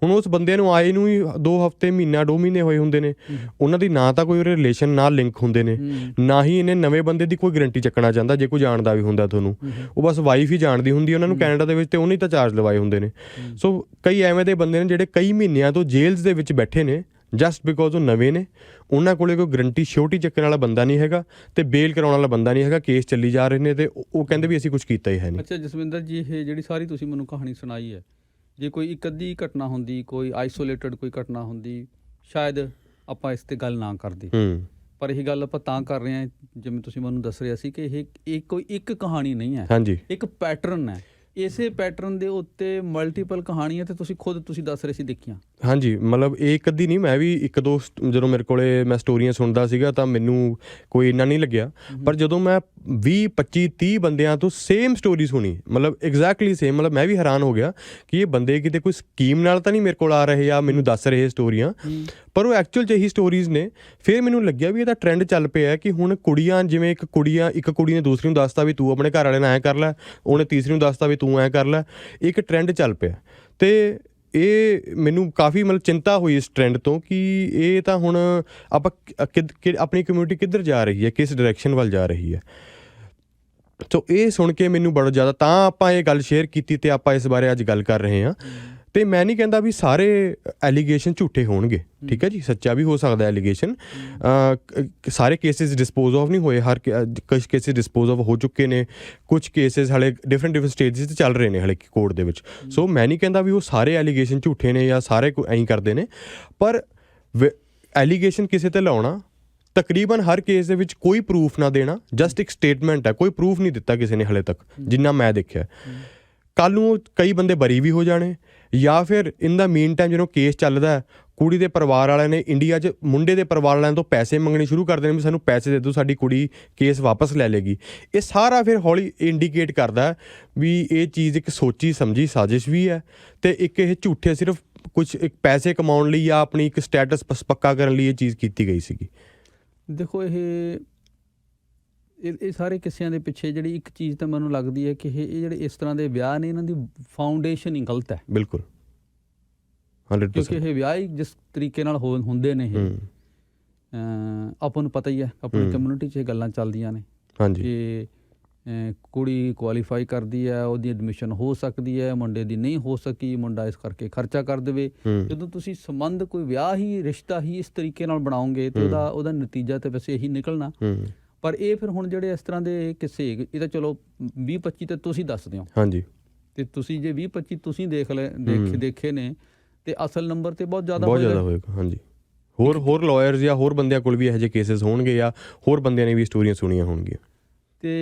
ਹੁਣ ਉਸ ਬੰਦੇ ਨੂੰ ਆਏ ਨੂੰ ਹੀ 2 ਹਫ਼ਤੇ, ਮਹੀਨਾ 2 ਮਹੀਨੇ ਹੋਏ ਹੁੰਦੇ ਨੇ, ਉਹਨਾਂ ਦੀ ਨਾ ਤਾਂ ਕੋਈ ਰਿਲੇਸ਼ਨ ਨਾਲ ਲਿੰਕ ਹੁੰਦੇ ਨੇ, ਨਾ ਹੀ ਇਹਨੇ ਨਵੇਂ ਬੰਦੇ ਦੀ ਕੋਈ ਗਰੰਟੀ ਚੱਕਣਾ ਚਾਹੁੰਦਾ। ਜੇ ਕੋਈ ਜਾਣਦਾ ਵੀ ਹੁੰਦਾ ਤੁਹਾਨੂੰ, ਉਹ ਬਸ ਵਾਈਫ ਹੀ ਜਾਣਦੀ ਹੁੰਦੀ ਉਹਨਾਂ ਨੂੰ ਕੈਨੇਡਾ ਦੇ ਵਿੱਚ, ਤੇ ਉਹਨੇ ਤਾਂ ਚਾਰਜ ਲਵਾਏ ਹੁੰਦੇ ਨੇ। ਸੋ ਕਈ ਐਵੇਂ ਦੇ ਬੰਦੇ ਨੇ ਜਿਹੜੇ ਕਈ ਮਹੀਨਿਆਂ ਤੋਂ ਜੇਲ੍ਹ ਦੇ ਵਿੱਚ ਬੈਠੇ ਨੇ ਜਸਟ ਬਿਕੋਜ਼ ਉਹ ਨਵੇਂ ਨੇ, ਉਹਨਾਂ ਕੋਲੇ ਕੋਈ ਗਰੰਟੀ ਸ਼ੋਰਟੀ ਚੱਕਣ ਵਾਲਾ ਬੰਦਾ ਨਹੀਂ ਹੈਗਾ ਤੇ ਬੇਲ ਕਰਾਉਣ ਵਾਲਾ ਬੰਦਾ ਨਹੀਂ ਹੈਗਾ, ਕੇਸ ਚੱਲੀ ਜਾ ਰਹੇ ਨੇ ਤੇ ਉਹ ਕਹਿੰਦੇ ਵੀ ਅਸੀਂ ਕੁਝ ਕੀਤਾ ਹੀ ਹੈ ਨਹੀਂ। ਅੱਛਾ ਜਸਵਿੰਦਰ ਜੀ, ਇਹ ਜਿਹੜੀ ਸਾਰੀ ਤੁਸੀਂ ਮੈਨੂੰ ਕਹਾਣੀ ਸੁਣਾਈ ਹੈ, ਜੇ ਕੋਈ ਇੱਕ ਅੱਧੀ ਘਟਨਾ ਹੁੰਦੀ, ਕੋਈ ਆਈਸੋਲੇਟਡ ਕੋਈ ਘਟਨਾ ਹੁੰਦੀ, ਸ਼ਾਇਦ ਆਪਾਂ ਇਸ 'ਤੇ ਗੱਲ ਨਾ ਕਰਦੇ, ਪਰ ਇਹ ਗੱਲ ਆਪਾਂ ਤਾਂ ਕਰ ਰਹੇ ਹਾਂ ਜਿਵੇਂ ਤੁਸੀਂ ਮੈਨੂੰ ਦੱਸ ਰਿਹਾ ਸੀ ਕਿ ਇਹ ਕੋਈ ਇੱਕ ਕਹਾਣੀ ਨਹੀਂ ਹੈ, ਹਾਂਜੀ, ਇੱਕ ਪੈਟਰਨ ਹੈ। ਇਸੇ ਪੈਟਰਨ ਦੇ ਉੱਤੇ ਮਲਟੀਪਲ ਕਹਾਣੀਆਂ ਤੇ ਤੁਸੀਂ ਦੱਸ ਰਹੇ ਸੀ ਦੇਖੀਆਂ। ਹਾਂਜੀ, ਮਤਲਬ ਇਹ ਇੱਕ ਅੱਧੀ ਨਹੀਂ, ਮੈਂ ਵੀ 1-2 ਜਦੋਂ ਮੇਰੇ ਕੋਲੇ ਮੈਂ ਸਟੋਰੀਆਂ ਸੁਣਦਾ ਸੀਗਾ ਤਾਂ ਮੈਨੂੰ ਕੋਈ ਇੰਨਾ ਨਹੀਂ ਲੱਗਿਆ, ਪਰ ਜਦੋਂ ਮੈਂ 20-25-30 ਬੰਦਿਆਂ ਤੋਂ ਸੇਮ ਸਟੋਰੀ ਸੁਣੀ, ਮਤਲਬ ਐਗਜ਼ੈਕਟਲੀ ਸੇਮ, ਮਤਲਬ ਮੈਂ ਵੀ ਹੈਰਾਨ ਹੋ ਗਿਆ ਕਿ ਇਹ ਬੰਦੇ ਕਿਤੇ ਕੋਈ ਸਕੀਮ ਨਾਲ ਤਾਂ ਨਹੀਂ ਮੇਰੇ ਕੋਲ ਆ ਰਹੇ ਜਾਂ ਮੈਨੂੰ ਦੱਸ ਰਹੇ ਸਟੋਰੀਆਂ, ਪਰ ਉਹ ਐਕਚੁਅਲ 'ਚ ਇਹੀ ਸਟੋਰੀਜ਼ ਨੇ। ਫਿਰ ਮੈਨੂੰ ਲੱਗਿਆ ਵੀ ਇਹਦਾ ਟਰੈਂਡ ਚੱਲ ਪਿਆ ਕਿ ਹੁਣ ਕੁੜੀਆਂ, ਜਿਵੇਂ ਇੱਕ ਕੁੜੀ ਨੇ ਦੂਸਰੀ ਨੂੰ ਦੱਸਤਾ ਵੀ ਤੂੰ ਆਪਣੇ ਘਰ ਵਾਲੇ ਨਾਲ ਐਂ ਕਰ ਲੈ, ਉਹਨੇ ਤੀਸਰੀ ਨੂੰ ਦੱਸਤਾ ਵੀ ਤੂੰ ਐਂ ਕਰ ਲੈ, ਇੱਕ ਟਰੈਂਡ ਚੱਲ ਪਿਆ। ਤੇ ਇਹ ਮੈਨੂੰ ਕਾਫੀ ਮਤਲਬ ਚਿੰਤਾ ਹੋਈ ਇਸ ਟਰੈਂਡ ਤੋਂ ਕਿ ਇਹ ਤਾਂ ਹੁਣ ਆਪਾਂ ਆਪਣੀ ਕਮਿਊਨਿਟੀ ਕਿੱਧਰ ਜਾ ਰਹੀ ਹੈ, ਕਿਸ ਡਾਇਰੈਕਸ਼ਨ ਵੱਲ ਜਾ ਰਹੀ ਹੈ। ਸੋ ਇਹ ਸੁਣ ਕੇ ਮੈਨੂੰ ਬੜਾ ਜ਼ਿਆਦਾ, ਤਾਂ ਆਪਾਂ ਇਹ ਗੱਲ ਸ਼ੇਅਰ ਕੀਤੀ ਤੇ ਆਪਾਂ ਇਸ ਬਾਰੇ ਅੱਜ ਗੱਲ ਕਰ ਰਹੇ ਹਾਂ। ਤੇ ਮੈਂ ਨਹੀਂ ਕਹਿੰਦਾ ਵੀ ਸਾਰੇ ਐਲੀਗੇਸ਼ਨ ਝੂਠੇ ਹੋਣਗੇ, ਠੀਕ ਹੈ ਜੀ, ਸੱਚਾ ਵੀ ਹੋ ਸਕਦਾ ਐਲੀਗੇਸ਼ਨ। ਸਾਰੇ ਕੇਸਿਸ ਡਿਸਪੋਜ਼ ਆਫ ਨਹੀਂ ਹੋਏ, ਕੁਝ ਕੇਸਿਸ ਡਿਸਪੋਜ਼ ਆਫ ਹੋ ਚੁੱਕੇ ਨੇ, ਕੁਝ ਕੇਸਿਸ ਹਾਲੇ ਡਿਫਰੈਂਟ ਸਟੇਜਿਸ 'ਤੇ ਚੱਲ ਰਹੇ ਨੇ ਹਾਲੇ ਕੋਰਟ ਦੇ ਵਿੱਚ। ਸੋ ਮੈਂ ਨਹੀਂ ਕਹਿੰਦਾ ਵੀ ਉਹ ਸਾਰੇ ਐਲੀਗੇਸ਼ਨ ਝੂਠੇ ਨੇ ਜਾਂ ਸਾਰੇ ਐਂ ਕਰਦੇ ਨੇ, ਪਰ ਐਲੀਗੇਸ਼ਨ ਕਿਸੇ 'ਤੇ ਲਾਉਣਾ, ਤਕਰੀਬਨ ਹਰ ਕੇਸ ਦੇ ਵਿੱਚ ਕੋਈ ਪ੍ਰੂਫ ਨਾ ਦੇਣਾ, ਜਸਟ ਇੱਕ ਸਟੇਟਮੈਂਟ ਹੈ, ਕੋਈ ਪ੍ਰੂਫ ਨਹੀਂ ਦਿੱਤਾ ਕਿਸੇ ਨੇ ਹਾਲੇ ਤੱਕ ਜਿੰਨਾ ਮੈਂ ਦੇਖਿਆ। ਕੱਲ੍ਹ ਨੂੰ ਕਈ ਬੰਦੇ ਬਰੀ ਵੀ ਹੋ ਜਾਣੇ, ਜਾਂ ਫਿਰ ਇਨ ਦਾ ਮੀਨ ਟਾਈਮ ਜਦੋਂ ਕੇਸ ਚੱਲਦਾ ਕੁੜੀ ਦੇ ਪਰਿਵਾਰ ਵਾਲਿਆਂ ਨੇ ਇੰਡੀਆ 'ਚ ਮੁੰਡੇ ਦੇ ਪਰਿਵਾਰ ਵਾਲਿਆਂ ਤੋਂ ਪੈਸੇ ਮੰਗਣੇ ਸ਼ੁਰੂ ਕਰ ਦੇਣੇ ਵੀ ਸਾਨੂੰ ਪੈਸੇ ਦੇ ਦਿਓ, ਸਾਡੀ ਕੁੜੀ ਕੇਸ ਵਾਪਸ ਲੈ ਲੇਗੀ। ਇਹ ਸਾਰਾ ਫਿਰ ਹੌਲੀ ਇੰਡੀਕੇਟ ਕਰਦਾ ਵੀ ਇਹ ਚੀਜ਼ ਇੱਕ ਸੋਚੀ ਸਮਝੀ ਸਾਜ਼ਿਸ਼ ਵੀ ਹੈ, ਤੇ ਇੱਕ ਇਹ ਝੂਠੇ ਸਿਰਫ ਕੁਝ ਇੱਕ ਪੈਸੇ ਕਮਾਉਣ ਲਈ ਜਾਂ ਆਪਣੀ ਇੱਕ ਸਟੇਟਸ ਪੱਕਾ ਕਰਨ ਲਈ ਇਹ ਚੀਜ਼ ਕੀਤੀ ਗਈ ਸੀਗੀ। ਦੇਖੋ ਇਹ ਸਾਰੇ ਕਿੱਸਿਆਂ ਦੇ ਪਿੱਛੇ ਜਿਹੜੀ ਇੱਕ ਚੀਜ਼ ਤਾਂ ਮੈਨੂੰ ਲੱਗਦੀ ਹੈ ਕਿ ਇਹ ਜਿਹੜੇ ਇਸ ਤਰ੍ਹਾਂ ਦੇ ਵਿਆਹ ਨੇ, ਇਹਨਾਂ ਦੀ ਫਾਊਂਡੇਸ਼ਨ ਹੀ ਗਲਤ ਹੈ। ਬਿਲਕੁਲ 100%, ਕਿਉਂਕਿ ਇਹ ਵਿਆਹ ਹੀ ਜਿਸ ਤਰੀਕੇ ਨਾਲ ਹੁੰਦੇ ਨੇ, ਇਹ ਆਪਾਂ ਨੂੰ ਪਤਾ ਹੀ ਹੈ, ਆਪਣੀ ਕਮਿਊਨਿਟੀ 'ਚ ਇਹ ਗੱਲਾਂ ਚੱਲਦੀਆਂ ਨੇ ਕਿ ਕੁੜੀ ਕੁਆਲੀਫਾਈ ਕਰਦੀ ਹੈ, ਉਹਦੀ ਐਡਮਿਸ਼ਨ ਹੋ ਸਕਦੀ ਹੈ, ਮੁੰਡੇ ਦੀ ਨਹੀਂ ਹੋ ਸਕੀ, ਮੁੰਡਾ ਇਸ ਕਰਕੇ ਖਰਚਾ ਕਰ ਦੇਵੇ। ਜਦੋਂ ਤੁਸੀਂ ਸੰਬੰਧ ਕੋਈ ਵਿਆਹ ਹੀ ਰਿਸ਼ਤਾ ਹੀ ਇਸ ਤਰੀਕੇ ਨਾਲ ਬਣਾਓਗੇ ਤੇ ਉਹਦਾ ਨਤੀਜਾ ਤਾਂ ਵੈਸੇ ਇਹੀ ਨਿਕਲਣਾ। ਪਰ ਇਹ ਫਿਰ ਹੁਣ ਜਿਹੜੇ ਇਸ ਤਰ੍ਹਾਂ ਦੇ ਕਿਸੇ, ਇਹ ਤਾਂ ਚਲੋ 20-25 ਤੇ ਤੁਸੀਂ ਦੱਸਦੇ ਹੋ, ਹਾਂਜੀ, ਤੇ ਤੁਸੀਂ ਜੇ 20-25 ਤੁਸੀਂ ਦੇਖੇ ਨੇ ਤੇ ਅਸਲ ਨੰਬਰ ਤੇ ਬਹੁਤ ਜ਼ਿਆਦਾ ਹੋਏਗਾ। ਹਾਂਜੀ, ਹੋਰ ਲਾਇਰਸ ਜਾਂ ਹੋਰ ਬੰਦਿਆਂ ਕੋਲ ਵੀ ਇਹੋ ਜਿਹੇ ਕੇਸਿਸ ਹੋਣਗੇ ਜਾਂ ਹੋਰ ਬੰਦਿਆਂ ਨੇ ਵੀ ਸਟੋਰੀਆਂ ਸੁਣੀਆਂ ਹੋਣਗੀਆਂ। ਤੇ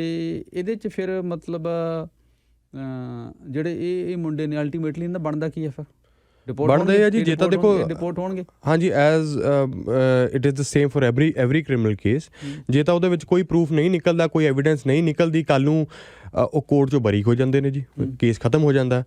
ਇਹਦੇ 'ਚ ਫਿਰ ਮਤਲਬ ਜਿਹੜੇ ਇਹ ਮੁੰਡੇ ਨੇ ਅਲਟੀਮੇਟਲੀ ਇਹਨਾਂ ਦਾ ਬਣਦਾ ਕੀ ਹੈ? ਫਿਰ ਬਣਦੇ ਆ ਜੀ, ਜੇ ਤਾਂ ਦੇਖੋ ਰਿਪੋਰਟ ਹੋਣਗੇ, ਹਾਂਜੀ, as it is the same for every criminal case. ਜੇ ਤਾਂ ਉਹਦੇ ਵਿੱਚ ਕੋਈ ਪ੍ਰੂਫ ਨਹੀਂ ਨਿਕਲਦਾ, ਕੋਈ ਐਵੀਡੈਂਸ ਨਹੀਂ ਨਿਕਲਦੀ, ਕੱਲ੍ਹ ਨੂੰ ਉਹ ਕੋਰਟ 'ਚੋਂ ਬਰੀ ਹੋ ਜਾਂਦੇ ਨੇ ਜੀ, ਕੇਸ ਖਤਮ ਹੋ ਜਾਂਦਾ।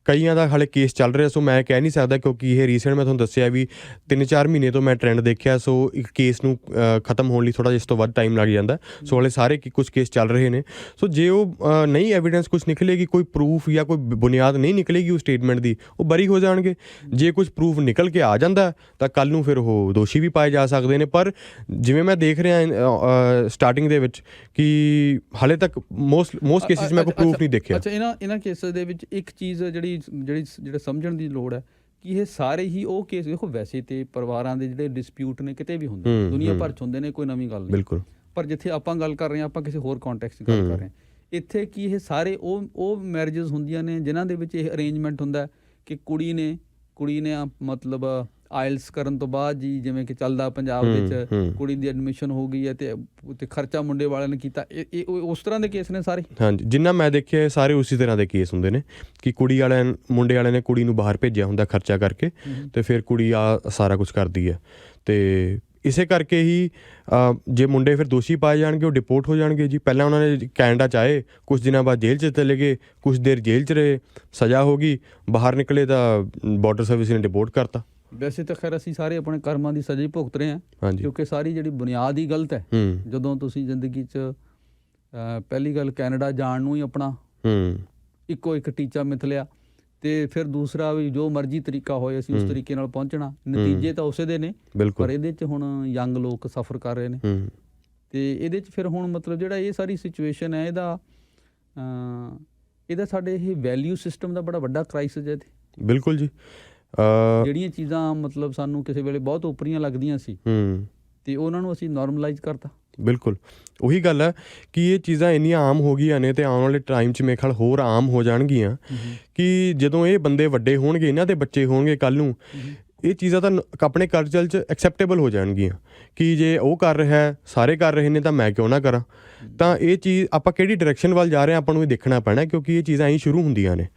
ਕਈਆਂ ਦਾ ਹਾਲੇ ਕੇਸ ਚੱਲ ਰਿਹਾ, ਸੋ ਮੈਂ ਕਹਿ ਨਹੀਂ ਸਕਦਾ ਕਿਉਂਕਿ ਇਹ ਰੀਸੈਂਟ ਮੈਂ ਤੁਹਾਨੂੰ ਦੱਸਿਆ ਵੀ 3-4 ਮਹੀਨੇ ਤੋਂ ਮੈਂ ਟ੍ਰੈਂਡ ਦੇਖਿਆ। ਸੋ ਇੱਕ ਕੇਸ ਨੂੰ ਖਤਮ ਹੋਣ ਲਈ ਥੋੜ੍ਹਾ ਜਿਹਾ ਇਸ ਤੋਂ ਵੱਧ ਟਾਈਮ ਲੱਗ ਜਾਂਦਾ। ਸੋ ਹਾਲੇ ਸਾਰੇ ਕੁਝ ਕੇਸ ਚੱਲ ਰਹੇ ਨੇ। ਸੋ ਜੇ ਉਹ ਨਹੀਂ ਐਵੀਡੈਂਸ ਕੁਝ ਨਿਕਲੇਗੀ, ਕੋਈ ਪ੍ਰੂਫ ਜਾਂ ਕੋਈ ਬੁਨਿਆਦ ਨਹੀਂ ਨਿਕਲੇਗੀ ਉਸ ਸਟੇਟਮੈਂਟ ਦੀ, ਉਹ ਬਰੀ ਹੋ ਜਾਣਗੇ। ਜੇ ਕੁਝ ਪ੍ਰੂਫ ਨਿਕਲ ਕੇ ਆ ਜਾਂਦਾ ਤਾਂ ਕੱਲ੍ਹ ਨੂੰ ਫਿਰ ਉਹ ਦੋਸ਼ੀ ਵੀ ਪਾਏ ਜਾ ਸਕਦੇ ਨੇ। ਪਰ ਜਿਵੇਂ ਮੈਂ ਦੇਖ ਰਿਹਾ ਸਟਾਰਟਿੰਗ ਦੇ ਵਿੱਚ ਕਿ ਹਾਲੇ ਤੱਕ ਮੋਸਟ ਕੇਸਿਸ ਮੈਂ ਕੋਈ ਪ੍ਰੂਫ ਨਹੀਂ ਦੇਖਿਆ। ਅੱਛਾ, ਇਹਨਾਂ ਕੇਸਾਂ ਦੇ ਵਿੱਚ ਇੱਕ ਚੀਜ਼ ਜਿਹੜਾ ਸਮਝਣ ਦੀ ਲੋੜ ਹੈ ਕਿ ਇਹ ਸਾਰੇ ਹੀ ਉਹ ਕੇਸ ਦੇਖੋ, ਵੈਸੇ ਤੇ ਪਰਿਵਾਰਾਂ ਦੇ ਜਿਹੜੇ ਡਿਸਪਿਊਟ ਨੇ ਕਿਤੇ ਵੀ ਹੁੰਦੇ, ਦੁਨੀਆ ਭਰ 'ਚ ਹੁੰਦੇ ਨੇ, ਕੋਈ ਨਵੀਂ ਗੱਲ ਨਹੀਂ। ਬਿਲਕੁਲ। ਪਰ ਜਿੱਥੇ ਆਪਾਂ ਗੱਲ ਕਰ ਰਹੇ ਹਾਂ, ਆਪਾਂ ਕਿਸੇ ਹੋਰ ਕੰਟੈਕਸਟ 'ਚ ਗੱਲ ਕਰ ਰਹੇ ਹਾਂ। ਇੱਥੇ ਕੀ ਇਹ ਸਾਰੇ ਉਹ ਮੈਰਿਜਸ ਹੁੰਦੀਆਂ ਨੇ ਜਿਨ੍ਹਾਂ ਦੇ ਵਿੱਚ ਇਹ ਅਰੇਂਜਮੈਂਟ ਹੁੰਦਾ ਕਿ ਕੁੜੀ ਨੇ ਮਤਲਬ ਆਇਲਸ ਕਰਨ ਤੋਂ ਬਾਅਦ ਜੀ, ਜਿਵੇਂ ਕਿ ਚੱਲਦਾ ਪੰਜਾਬ ਵਿੱਚ, ਕੁੜੀ ਦੀ ਐਡਮਿਸ਼ਨ ਹੋ ਗਈ ਹੈ ਤੇ ਖਰਚਾ ਮੁੰਡੇ ਵਾਲਿਆਂ ਨੇ ਕੀਤਾ। ਇਹ ਉਸ ਤਰ੍ਹਾਂ ਦੇ ਕੇਸ ਨੇ ਸਾਰੇ। ਹਾਂਜੀ, ਜਿੰਨਾ ਮੈਂ ਦੇਖਿਆ ਸਾਰੇ ਉਸੇ ਤਰ੍ਹਾਂ ਦੇ ਕੇਸ ਹੁੰਦੇ ਨੇ ਕਿ ਮੁੰਡੇ ਵਾਲਿਆਂ ਨੇ ਕੁੜੀ ਨੂੰ ਬਾਹਰ ਭੇਜਿਆ ਹੁੰਦਾ ਖਰਚਾ ਕਰਕੇ, ਤੇ ਫਿਰ ਕੁੜੀ ਸਾਰਾ ਕੁਝ ਕਰਦੀ ਹੈ। ਤੇ ਇਸੇ ਕਰਕੇ ਹੀ ਜੇ ਮੁੰਡੇ ਫਿਰ ਦੋਸ਼ੀ ਪਾਏ ਜਾਣਗੇ ਉਹ ਡਿਪੋਰਟ ਹੋ ਜਾਣਗੇ ਜੀ। ਪਹਿਲਾਂ ਉਹਨਾਂ ਨੇ ਕੈਨੇਡਾ 'ਚ ਆਏ, ਕੁਛ ਦਿਨਾਂ ਬਾਅਦ ਜੇਲ੍ਹ 'ਚ ਚਲੇ ਗਏ, ਕੁਛ ਦੇਰ ਜੇਲ੍ਹ 'ਚ ਰਹੇ, ਸਜ਼ਾ ਹੋ ਗਈ, ਬਾਹਰ ਨਿਕਲੇ ਤਾਂ ਬਾਰਡਰ ਸਰਵਿਸ ਨੇ ਡਿਪੋਰਟ ਕਰਤਾ। ਵੈਸੇ ਤਾਂ ਖੈਰ ਅਸੀਂ ਸਾਰੇ ਆਪਣੇ ਕਰਮਾਂ ਦੀ ਸਜ਼ਾ ਹੀ ਭੁਗਤ ਰਹੇ ਹਾਂ, ਕਿਉਂਕਿ ਸਾਰੀ ਜਿਹੜੀ ਬੁਨਿਆਦ ਹੀ ਗਲਤ ਹੈ। ਜਦੋਂ ਤੁਸੀਂ ਜ਼ਿੰਦਗੀ 'ਚ ਪਹਿਲੀ ਗੱਲ ਕੈਨੇਡਾ ਜਾਣ ਨੂੰ ਹੀ ਆਪਣਾ ਇੱਕੋ ਇੱਕ ਟੀਚਾ ਮਿਥ ਲਿਆ, ਤੇ ਫਿਰ ਦੂਸਰਾ ਵੀ ਜੋ ਮਰਜ਼ੀ ਤਰੀਕਾ ਹੋਏ ਅਸੀਂ ਉਸ ਤਰੀਕੇ ਨਾਲ ਪਹੁੰਚਣਾ, ਨਤੀਜੇ ਤਾਂ ਉਸੇ ਦੇ ਨੇ। ਪਰ ਇਹਦੇ 'ਚ ਹੁਣ ਯੰਗ ਲੋਕ ਸਫਰ ਕਰ ਰਹੇ ਨੇ, ਤੇ ਇਹਦੇ 'ਚ ਫਿਰ ਹੁਣ ਮਤਲਬ ਜਿਹੜਾ ਇਹ ਸਾਰੀ ਸਿਚੁਏਸ਼ਨ ਹੈ, ਇਹਦਾ ਸਾਡੇ ਇਹ ਵੈਲਿਊ ਸਿਸਟਮ ਦਾ ਬੜਾ ਵੱਡਾ ਕ੍ਰਾਈਸਿਸ ਹੈ। ਬਿਲਕੁਲ ਜੀ। ਜਿਹੜੀਆਂ ਚੀਜ਼ਾਂ ਮਤਲਬ ਸਾਨੂੰ ਕਿਸੇ ਵੇਲੇ ਬਹੁਤ ਉਪਰੀਆਂ ਲੱਗਦੀਆਂ ਸੀ, ਤੇ ਉਹਨਾਂ ਨੂੰ ਅਸੀਂ ਨਾਰਮਲਾਈਜ਼ ਕਰਤਾ। ਬਿਲਕੁਲ ਉਹੀ ਗੱਲ ਹੈ ਕਿ ਇਹ ਚੀਜ਼ਾਂ ਇੰਨੀਆਂ ਆਮ ਹੋ ਗਈਆਂ ਨੇ, ਤੇ ਆਉਣ ਵਾਲੇ ਟਾਈਮ 'ਚ ਮੇਰੇ ਖਿਆਲ ਹੋਰ ਆਮ ਹੋ ਜਾਣਗੀਆਂ ਕਿ ਜਦੋਂ ਇਹ ਬੰਦੇ ਵੱਡੇ ਹੋਣਗੇ, ਇਹਨਾਂ ਦੇ ਬੱਚੇ ਹੋਣਗੇ ਕੱਲ੍ਹ ਨੂੰ, ਇਹ ਚੀਜ਼ਾਂ ਤਾਂ ਆਪਣੇ ਕਲਚਰ 'ਚ ਐਕਸੈਪਟੇਬਲ ਹੋ ਜਾਣਗੀਆਂ ਕਿ ਜੇ ਉਹ ਕਰ ਰਿਹਾ, ਸਾਰੇ ਕਰ ਰਹੇ ਨੇ, ਤਾਂ ਮੈਂ ਕਿਉਂ ਨਾ ਕਰਾਂ। ਤਾਂ ਇਹ ਚੀਜ਼ ਆਪਾਂ ਕਿਹੜੀ ਡਾਇਰੈਕਸ਼ਨ ਵੱਲ ਜਾ ਰਹੇ ਹਾਂ ਆਪਾਂ ਨੂੰ ਇਹ ਦੇਖਣਾ ਪੈਣਾ, ਕਿਉਂਕਿ ਇਹ ਚੀਜ਼ਾਂ ਐਂ ਸ਼ੁਰੂ ਹੁੰਦੀਆਂ ਨੇ।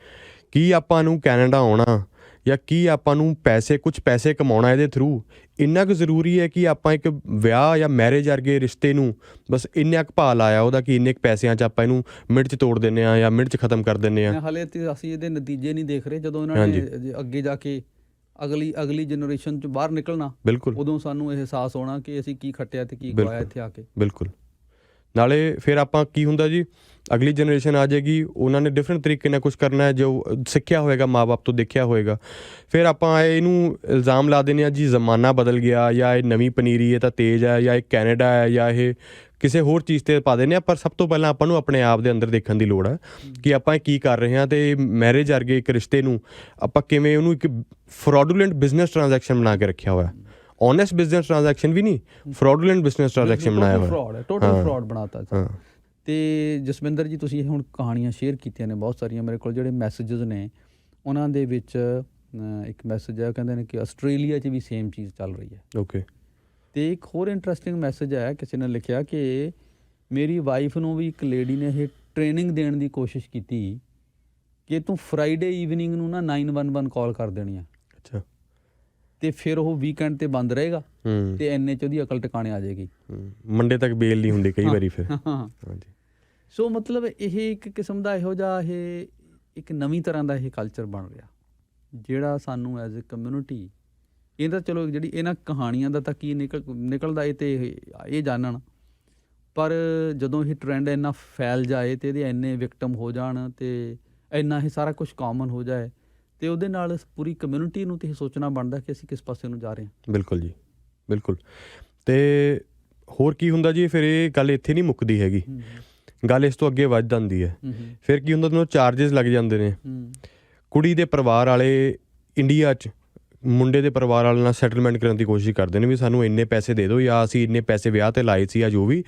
ਕੀ ਆਪਾਂ ਨੂੰ ਕੈਨੇਡਾ ਆਉਣਾ ਜਾਂ ਕੀ ਆਪਾਂ ਨੂੰ ਕੁਝ ਪੈਸੇ ਕਮਾਉਣਾ ਇਹਦੇ ਥਰੂ, ਇੰਨਾ ਕੁ ਜ਼ਰੂਰੀ ਹੈ ਕਿ ਆਪਾਂ ਇੱਕ ਵਿਆਹ ਜਾਂ ਮੈਰਿਜ ਵਰਗੇ ਰਿਸ਼ਤੇ ਨੂੰ ਬਸ ਇੰਨਾ ਕੁ ਭਾਅ ਲਾਇਆ ਉਹਦਾ ਕਿ ਇੰਨੇ ਕੁ ਪੈਸਿਆਂ 'ਚ ਆਪਾਂ ਇਹਨੂੰ ਮਿੰਟ 'ਚ ਤੋੜ ਦਿੰਦੇ ਹਾਂ ਜਾਂ ਮਿੰਟ 'ਚ ਖ਼ਤਮ ਕਰ ਦਿੰਦੇ ਹਾਂ। ਹਾਲੇ ਤੇ ਅਸੀਂ ਇਹਦੇ ਨਤੀਜੇ ਨਹੀਂ ਦੇਖ ਰਹੇ। ਜਦੋਂ ਇਹਨਾਂ ਨੇ ਅੱਗੇ ਜਾ ਕੇ ਅਗਲੀ ਜਨਰੇਸ਼ਨ 'ਚ ਬਾਹਰ ਨਿਕਲਣਾ, ਬਿਲਕੁਲ, ਉਦੋਂ ਸਾਨੂੰ ਇਹ ਅਹਿਸਾਸ ਹੋਣਾ ਕਿ ਅਸੀਂ ਕੀ ਖੱਟਿਆ ਤੇ ਕੀ ਖਵਾਇਆ ਇੱਥੇ ਆ ਕੇ। ਬਿਲਕੁਲ। ਨਾਲੇ ਫਿਰ ਆਪਾਂ ਕੀ ਹੁੰਦਾ ਜੀ, ਅਗਲੀ ਜਨਰੇਸ਼ਨ ਆ ਜਾਏਗੀ, ਉਹਨਾਂ ਨੇ ਡਿਫਰੈਂਟ ਤਰੀਕੇ ਨਾਲ ਕੁਛ ਕਰਨਾ ਹੈ, ਜੋ ਸਿੱਖਿਆ ਹੋਏਗਾ, ਮਾਂ ਬਾਪ ਤੋਂ ਦੇਖਿਆ ਹੋਏਗਾ। ਫਿਰ ਆਪਾਂ ਇਹਨੂੰ ਇਲਜ਼ਾਮ ਲਾ ਦਿੰਦੇ ਹਾਂ ਜੀ ਜ਼ਮਾਨਾ ਬਦਲ ਗਿਆ, ਜਾਂ ਇਹ ਨਵੀਂ ਪਨੀਰੀ ਹੈ ਤਾਂ ਤੇਜ਼ ਹੈ, ਜਾਂ ਇਹ ਕੈਨੇਡਾ ਹੈ, ਜਾਂ ਇਹ ਕਿਸੇ ਹੋਰ ਚੀਜ਼ 'ਤੇ ਪਾ ਦਿੰਦੇ ਹਾਂ। ਪਰ ਸਭ ਤੋਂ ਪਹਿਲਾਂ ਆਪਾਂ ਨੂੰ ਆਪਣੇ ਆਪ ਦੇ ਅੰਦਰ ਦੇਖਣ ਦੀ ਲੋੜ ਹੈ ਕਿ ਆਪਾਂ ਇਹ ਕੀ ਕਰ ਰਹੇ ਹਾਂ, ਅਤੇ ਮੈਰਿਜ ਵਰਗੇ ਇੱਕ ਰਿਸ਼ਤੇ ਨੂੰ ਆਪਾਂ ਕਿਵੇਂ ਉਹਨੂੰ ਇੱਕ ਫਰੋਡੂਲੈਂਟ ਬਿਜ਼ਨਸ ਟ੍ਰਾਂਜੈਕਸ਼ਨ ਬਣਾ ਕੇ ਰੱਖਿਆ ਹੋਇਆ। ਓਨੈਸਟ ਬਿਜ਼ਨਸ ਟ੍ਰਾਂਜੈਕਸ਼ਨ ਵੀ ਨਹੀਂ, ਫਰੋਡੂਲੈਂਟ ਬਿਜ਼ਨਸ ਟ੍ਰਾਂਜੈਕਸ਼ਨ ਬਣਾਇਆ ਹੋਇਆ, ਟੋਟਲ ਫਰਾਡ ਬਣਾਤਾ। ਤੇ ਜਸਵਿੰਦਰ ਜੀ, ਤੁਸੀਂ ਹੁਣ ਕਹਾਣੀਆਂ ਸ਼ੇਅਰ ਕੀਤੀਆਂ ਨੇ ਬਹੁਤ ਸਾਰੀਆਂ ਮੇਰੇ ਕੋਲ, ਜਿਹੜੇ ਮੈਸੇਜਸ ਨੇ ਉਹਨਾਂ ਦੇ ਵਿੱਚ ਇੱਕ ਮੈਸੇਜ ਹੈ, ਕਹਿੰਦੇ ਨੇ ਕਿ ਆਸਟ੍ਰੇਲੀਆ 'ਚ ਵੀ ਸੇਮ ਚੀਜ਼ ਚੱਲ ਰਹੀ ਹੈ। ਓਕੇ। ਤੇ ਇੱਕ ਹੋਰ ਇੰਟਰਸਟਿੰਗ ਮੈਸੇਜ ਹੈ, ਕਿਸੇ ਨੇ ਲਿਖਿਆ ਕਿ ਮੇਰੀ ਵਾਈਫ ਨੂੰ ਵੀ ਇੱਕ ਲੇਡੀ ਨੇ ਇਹ ਟ੍ਰੇਨਿੰਗ ਦੇਣ ਦੀ ਕੋਸ਼ਿਸ਼ ਕੀਤੀ ਕਿ ਤੂੰ ਫਰਾਈਡੇ ਈਵਨਿੰਗ ਨੂੰ ਨਾ 911 ਕਾਲ ਕਰ ਦੇਣੀ ਆ। ਅੱਛਾ। ਤੇ ਫਿਰ ਉਹ ਵੀਕਐਂਡ ਤੇ ਬੰਦ ਰਹੇਗਾ, ਤੇ ਇੰਨੇ 'ਚ ਉਹਦੀ ਅਕਲ ਟਿਕਾਣੇ ਆ ਜਾਏਗੀ। ਮੰਡੇ ਤੱਕ ਬੇਲ ਨਹੀਂ ਹੁੰਦੀ ਕਈ ਵਾਰੀ ਫਿਰ। ਹਾਂਜੀ। ਸੋ ਮਤਲਬ ਇਹ ਇੱਕ ਕਿਸਮ ਦਾ ਇਹੋ ਜਿਹਾ ਇਹ ਇੱਕ ਨਵੀਂ ਤਰ੍ਹਾਂ ਦਾ ਇਹ ਕਲਚਰ ਬਣ ਰਿਹਾ, ਜਿਹੜਾ ਸਾਨੂੰ ਐਜ਼ ਏ ਕਮਿਊਨਿਟੀ, ਇਹ ਤਾਂ ਚਲੋ ਜਿਹੜੀ ਇਹਨਾਂ ਕਹਾਣੀਆਂ ਦਾ ਤਾਂ ਕੀ ਨਿਕਲਦਾ ਇਹ ਤੇ ਇਹ ਜਾਣਨ, ਪਰ ਜਦੋਂ ਇਹ ਟਰੈਂਡ ਇੰਨਾ ਫੈਲ ਜਾਏ ਤੇ ਇਹਦੇ ਇੰਨੇ ਵਿਕਟਮ ਹੋ ਜਾਣ ਤੇ ਇੰਨਾ ਇਹ ਸਾਰਾ ਕੁਛ ਕਾਮਨ ਹੋ ਜਾਏ, ਤੇ ਉਹਦੇ ਨਾਲ ਪੂਰੀ ਕਮਿਊਨਿਟੀ ਨੂੰ ਤੇ ਇਹ ਸੋਚਣਾ ਬਣਦਾ ਕਿ ਅਸੀਂ ਕਿਸ ਪਾਸੇ ਨੂੰ ਜਾ ਰਹੇ ਹਾਂ। ਬਿਲਕੁਲ ਜੀ, ਬਿਲਕੁਲ। ਤੇ ਹੋਰ ਕੀ ਹੁੰਦਾ ਜੀ, ਫਿਰ ਇਹ ਗੱਲ ਇੱਥੇ ਨਹੀਂ ਮੁੱਕਦੀ ਹੈਗੀ, ਗੱਲ ਇਸ ਤੋਂ ਅੱਗੇ ਵੱਧ ਜਾਂਦੀ ਹੈ। ਫਿਰ ਕੀ ਹੁੰਦਾ, ਤੁਹਾਨੂੰ ਚਾਰਜਿਸ ਲੱਗ ਜਾਂਦੇ ਨੇ। ਕੁੜੀ ਦੇ ਪਰਿਵਾਰ ਵਾਲੇ ਇੰਡੀਆ 'ਚ ਮੁੰਡੇ ਦੇ ਪਰਿਵਾਰ ਵਾਲੇ ਨਾਲ ਸੈਟਲਮੈਂਟ ਕਰਨ ਦੀ ਕੋਸ਼ਿਸ਼ ਕਰਦੇ ਨੇ ਵੀ ਸਾਨੂੰ ਇੰਨੇ ਪੈਸੇ ਦੇ ਦਿਓ, ਜਾਂ ਅਸੀਂ ਇੰਨੇ ਪੈਸੇ ਵਿਆਹ 'ਤੇ ਲਾਏ ਸੀ ਜਾਂ ਜੋ ਵੀ,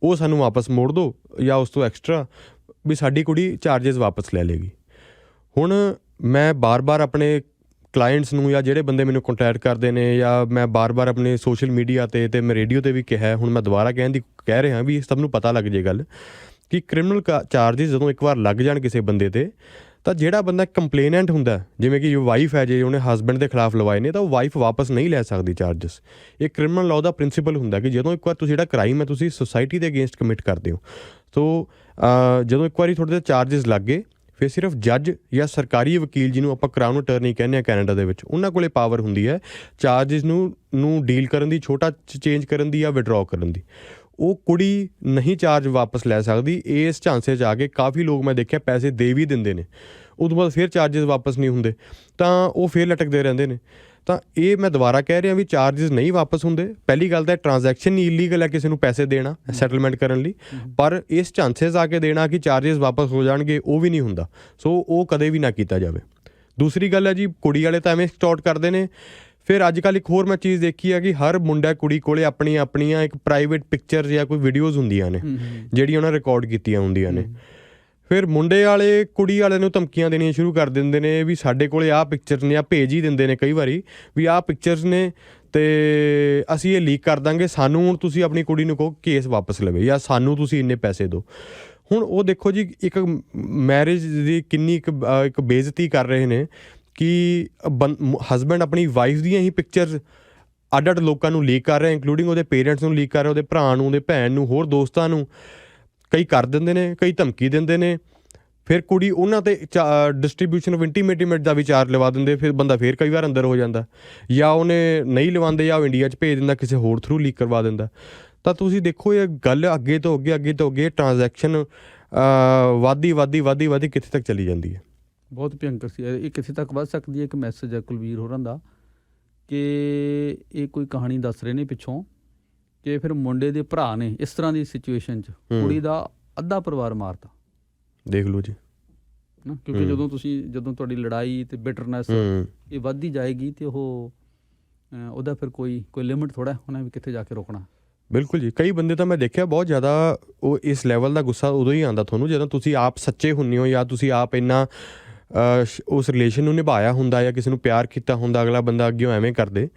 ਉਹ ਸਾਨੂੰ ਵਾਪਸ ਮੋੜ ਦਿਓ, ਜਾਂ ਉਸ ਤੋਂ ਐਕਸਟਰਾ ਵੀ ਸਾਡੀ ਕੁੜੀ ਚਾਰਜਿਸ ਵਾਪਸ ਲੈ ਲੇਗੀ। ਹੁਣ ਮੈਂ ਬਾਰ-ਬਾਰ ਆਪਣੇ ਕਲਾਇੰਟਸ ਨੂੰ, ਜਾਂ ਜਿਹੜੇ ਬੰਦੇ ਮੈਨੂੰ ਕੰਟੈਕਟ ਕਰਦੇ ਨੇ, ਜਾਂ ਮੈਂ ਬਾਰ-ਬਾਰ ਆਪਣੇ ਸੋਸ਼ਲ ਮੀਡੀਆ 'ਤੇ ਮੈਂ ਰੇਡੀਓ 'ਤੇ ਵੀ ਕਿਹਾ, ਹੁਣ ਮੈਂ ਦੁਬਾਰਾ ਕਹਿ ਰਿਹਾ ਵੀ ਸਭ ਨੂੰ ਪਤਾ ਲੱਗ ਜੇ ਗੱਲ ਕਿ ਕ੍ਰਿਮੀਨਲ ਚਾਰਜਿਸ ਜਦੋਂ ਇੱਕ ਵਾਰ ਲੱਗ ਜਾਣ ਕਿਸੇ ਬੰਦੇ 'ਤੇ, ਤਾਂ ਜਿਹੜਾ ਬੰਦਾ ਕੰਪਲੇਨੈਂਟ ਹੁੰਦਾ, ਜਿਵੇਂ ਕਿ ਵਾਈਫ ਹੈ, ਜੇ ਉਹਨੇ ਹਸਬੈਂਡ ਦੇ ਖਿਲਾਫ ਲਵਾਏ ਨੇ, ਤਾਂ ਉਹ ਵਾਈਫ ਵਾਪਸ ਨਹੀਂ ਲੈ ਸਕਦੀ ਚਾਰਜਿਸ। ਇਹ ਕ੍ਰਿਮੀਨਲ ਲਾਅ ਦਾ ਪ੍ਰਿੰਸੀਪਲ ਹੁੰਦਾ ਕਿ ਜਦੋਂ ਇੱਕ ਵਾਰ ਤੁਸੀਂ ਜਿਹੜਾ ਕ੍ਰਾਈਮ ਹੈ ਤੁਸੀਂ ਸੁਸਾਇਟੀ ਦੇ ਅਗੇਂਸਟ ਕਮਿਟ ਕਰਦੇ ਹੋ, ਸੋ ਜਦੋਂ ਇੱਕ ਵਾਰੀ ਤੁਹਾਡੇ 'ਤੇ ਚਾਰਜਿਸ ਲੱਗ ਗਏ, ਫਿਰ ਸਿਰਫ ਜੱਜ ਜਾਂ ਸਰਕਾਰੀ ਵਕੀਲ ਜਿਹਨੂੰ ਆਪਾਂ ਕਰਾਊਨ ਅਟਰਨੀ ਕਹਿੰਦੇ ਆ ਕੈਨੇਡਾ ਦੇ ਵਿੱਚ, ਉਹਨਾਂ ਕੋਲੇ ਪਾਵਰ ਹੁੰਦੀ ਹੈ ਚਾਰਜਸ ਨੂੰ ਡੀਲ ਕਰਨ ਦੀ, ਛੋਟਾ ਚੇਂਜ ਕਰਨ ਦੀ ਜਾਂ ਵਿਡਰਾਅ ਕਰਨ ਦੀ। ਉਹ ਕੁੜੀ ਨਹੀਂ ਚਾਰਜ ਵਾਪਸ ਲੈ ਸਕਦੀ। ਇਸ ਝਾਂਸੇ 'ਚ ਆ ਕੇ ਕਾਫੀ ਲੋਕ ਮੈਂ ਦੇਖਿਆ ਪੈਸੇ ਦੇ ਵੀ ਦਿੰਦੇ ਨੇ, ਉਹ ਤੋਂ ਬਾਅਦ ਫਿਰ ਚਾਰਜਸ ਵਾਪਸ ਨਹੀਂ ਹੁੰਦੇ ਤਾਂ ਉਹ ਫਿਰ ਲਟਕਦੇ ਰਹਿੰਦੇ ਨੇ। ਤਾਂ ਇਹ ਮੈਂ ਦੁਬਾਰਾ ਕਹਿ ਰਿਹਾ ਵੀ ਚਾਰਜਸ ਨਹੀਂ ਵਾਪਸ ਹੁੰਦੇ। ਪਹਿਲੀ ਗੱਲ ਤਾਂ ਟ੍ਰਾਂਜੈਕਸ਼ਨ ਹੀ ਇਲੀਗਲ ਹੈ ਕਿਸੇ ਨੂੰ ਪੈਸੇ ਦੇਣਾ ਸੈਟਲਮੈਂਟ ਕਰਨ ਲਈ, ਪਰ ਇਸ ਝਾਂਸੇ 'ਚ ਆ ਕੇ ਦੇਣਾ ਕਿ ਚਾਰਜਸ ਵਾਪਸ ਹੋ ਜਾਣਗੇ ਉਹ ਵੀ ਨਹੀਂ ਹੁੰਦਾ। ਸੋ ਉਹ ਕਦੇ ਵੀ ਨਾ ਕੀਤਾ ਜਾਵੇ। ਦੂਸਰੀ ਗੱਲ ਹੈ ਜੀ, ਕੁੜੀ ਵਾਲੇ ਤਾਂ ਐਵੇਂ ਸਟਾਰਟ ਕਰਦੇ ਨੇ। ਫਿਰ ਅੱਜ ਕੱਲ੍ਹ ਇੱਕ ਹੋਰ ਮੈਂ ਚੀਜ਼ ਦੇਖੀ ਹੈ ਕਿ ਹਰ ਮੁੰਡਾ ਕੁੜੀ ਕੋਲੇ ਆਪਣੀਆਂ ਇੱਕ ਪ੍ਰਾਈਵੇਟ ਪਿਕਚਰ ਜਾਂ ਕੋਈ ਵੀਡੀਓਜ਼ ਹੁੰਦੀਆਂ ਨੇ ਜਿਹੜੀਆਂ ਉਹਨਾਂ ਰਿਕਾਰਡ ਕੀਤੀਆਂ ਹੁੰਦੀਆਂ ਨੇ। ਫਿਰ ਮੁੰਡੇ ਵਾਲੇ ਕੁੜੀ ਵਾਲੇ ਨੂੰ ਧਮਕੀਆਂ ਦੇਣੀਆਂ ਸ਼ੁਰੂ ਕਰ ਦਿੰਦੇ ਨੇ ਵੀ ਸਾਡੇ ਕੋਲੇ ਆਹ ਪਿਕਚਰ ਨੇ, ਆ ਭੇਜ ਹੀ ਦਿੰਦੇ ਨੇ ਕਈ ਵਾਰੀ ਵੀ ਆਹ ਪਿਕਚਰਸ ਨੇ ਅਤੇ ਅਸੀਂ ਇਹ ਲੀਕ ਕਰ ਦਾਂਗੇ, ਸਾਨੂੰ ਹੁਣ ਤੁਸੀਂ ਆਪਣੀ ਕੁੜੀ ਨੂੰ ਕਹੋ ਕੇਸ ਵਾਪਸ ਲਵੇ ਜਾਂ ਸਾਨੂੰ ਤੁਸੀਂ ਇੰਨੇ ਪੈਸੇ ਦਿਓ। ਹੁਣ ਉਹ ਦੇਖੋ ਜੀ, ਇੱਕ ਮੈਰਿਜ ਦੀ ਕਿੰਨੀ ਇੱਕ ਬੇਇੱਜ਼ਤੀ ਕਰ ਰਹੇ ਨੇ ਕਿ ਹਸਬੈਂਡ ਆਪਣੀ ਵਾਈਫ ਦੀਆਂ ਹੀ ਪਿਕਚਰਸ ਅੱਡ ਲੋਕਾਂ ਨੂੰ ਲੀਕ ਕਰ ਰਿਹਾ, ਇੰਕਲੂਡਿੰਗ ਉਹਦੇ ਪੇਰੈਂਟਸ ਨੂੰ ਲੀਕ ਕਰ ਰਿਹਾ, ਉਹਦੇ ਭਰਾ ਨੂੰ, ਉਹਦੇ ਭੈਣ ਨੂੰ, ਹੋਰ ਦੋਸਤਾਂ ਨੂੰ। ਕਈ ਕਰ ਦਿੰਦੇ ਨੇ, ਕਈ ਧਮਕੀ ਦਿੰਦੇ ਨੇ। ਫਿਰ ਕੁੜੀ ਉਹਨਾਂ 'ਤੇ ਡਿਸਟਰੀਬਿਊਸ਼ਨ ਆਫ ਇੰਟੀਮੇਟ ਦਾ ਵੀ ਚਾਰਜ ਲਵਾ ਦਿੰਦੇ। ਫਿਰ ਬੰਦਾ ਫਿਰ ਕਈ ਵਾਰ ਅੰਦਰ ਹੋ ਜਾਂਦਾ, ਜਾਂ ਉਹਨੇ ਨਹੀਂ ਲਵਾਉਂਦੇ ਜਾਂ ਉਹ ਇੰਡੀਆ 'ਚ ਭੇਜ ਦਿੰਦਾ, ਕਿਸੇ ਹੋਰ ਥਰੂ ਲੀਕ ਕਰਵਾ ਦਿੰਦਾ। ਤਾਂ ਤੁਸੀਂ ਦੇਖੋ ਇਹ ਗੱਲ ਅੱਗੇ ਤੋਂ ਅੱਗੇ ਟ੍ਰਾਂਜੈਕਸ਼ਨ ਵੱਧਦੀ ਕਿੱਥੇ ਤੱਕ ਚਲੀ ਜਾਂਦੀ ਹੈ। ਬਹੁਤ ਭਿਅੰਕਰ ਸੀ ਇਹ, ਕਿੱਥੇ ਤੱਕ ਵੱਧ ਸਕਦੀ ਹੈ। ਇੱਕ ਮੈਸੇਜ ਹੈ ਕੁਲਵੀਰ ਹੋਰਾਂ ਦਾ ਕਿ ਇਹ ਕੋਈ ਕਹਾਣੀ ਦੱਸ ਰਹੇ ਨੇ ਪਿੱਛੋਂ ਕਿ ਫਿਰ ਮੁੰਡੇ ਦੇ ਭਰਾ ਨੇ ਇਸ ਤਰ੍ਹਾਂ ਦੀ ਸਿਚੁਏਸ਼ਨ 'ਚ ਕੁੜੀ ਦਾ ਅੱਧਾ ਪਰਿਵਾਰ ਮਾਰਤਾ। ਦੇਖ ਲਓ ਜੀ, ਕਿਉਂਕਿ ਜਦੋਂ ਤੁਹਾਡੀ ਲੜਾਈ ਅਤੇ ਬਿਟਰਨੈਸ ਇਹ ਵੱਧਦੀ ਜਾਏਗੀ ਅਤੇ ਉਹਦਾ ਫਿਰ ਕੋਈ ਲਿਮਿਟ ਥੋੜ੍ਹਾ ਉਹਨੇ ਵੀ ਕਿੱਥੇ ਜਾ ਕੇ ਰੋਕਣਾ। ਬਿਲਕੁਲ ਜੀ। ਕਈ ਬੰਦੇ ਤਾਂ ਮੈਂ ਦੇਖਿਆ ਬਹੁਤ ਜ਼ਿਆਦਾ ਉਹ ਇਸ ਲੈਵਲ ਦਾ ਗੁੱਸਾ ਉਦੋਂ ਹੀ ਆਉਂਦਾ ਤੁਹਾਨੂੰ ਜਦੋਂ ਤੁਸੀਂ ਆਪ ਸੱਚੇ ਹੁੰਦੇ ਹੋ ਜਾਂ ਤੁਸੀਂ ਆਪ ਇੰਨਾ ਉਸ ਰਿਲੇਸ਼ਨ ਨੂੰ ਨਿਭਾਇਆ ਹੁੰਦਾ ਜਾਂ ਕਿਸੇ ਨੂੰ ਪਿਆਰ ਕੀਤਾ ਹੁੰਦਾ, ਅਗਲਾ ਬੰਦਾ ਅੱਗਿਓਂ ਐਵੇਂ ਕਰਦੇ।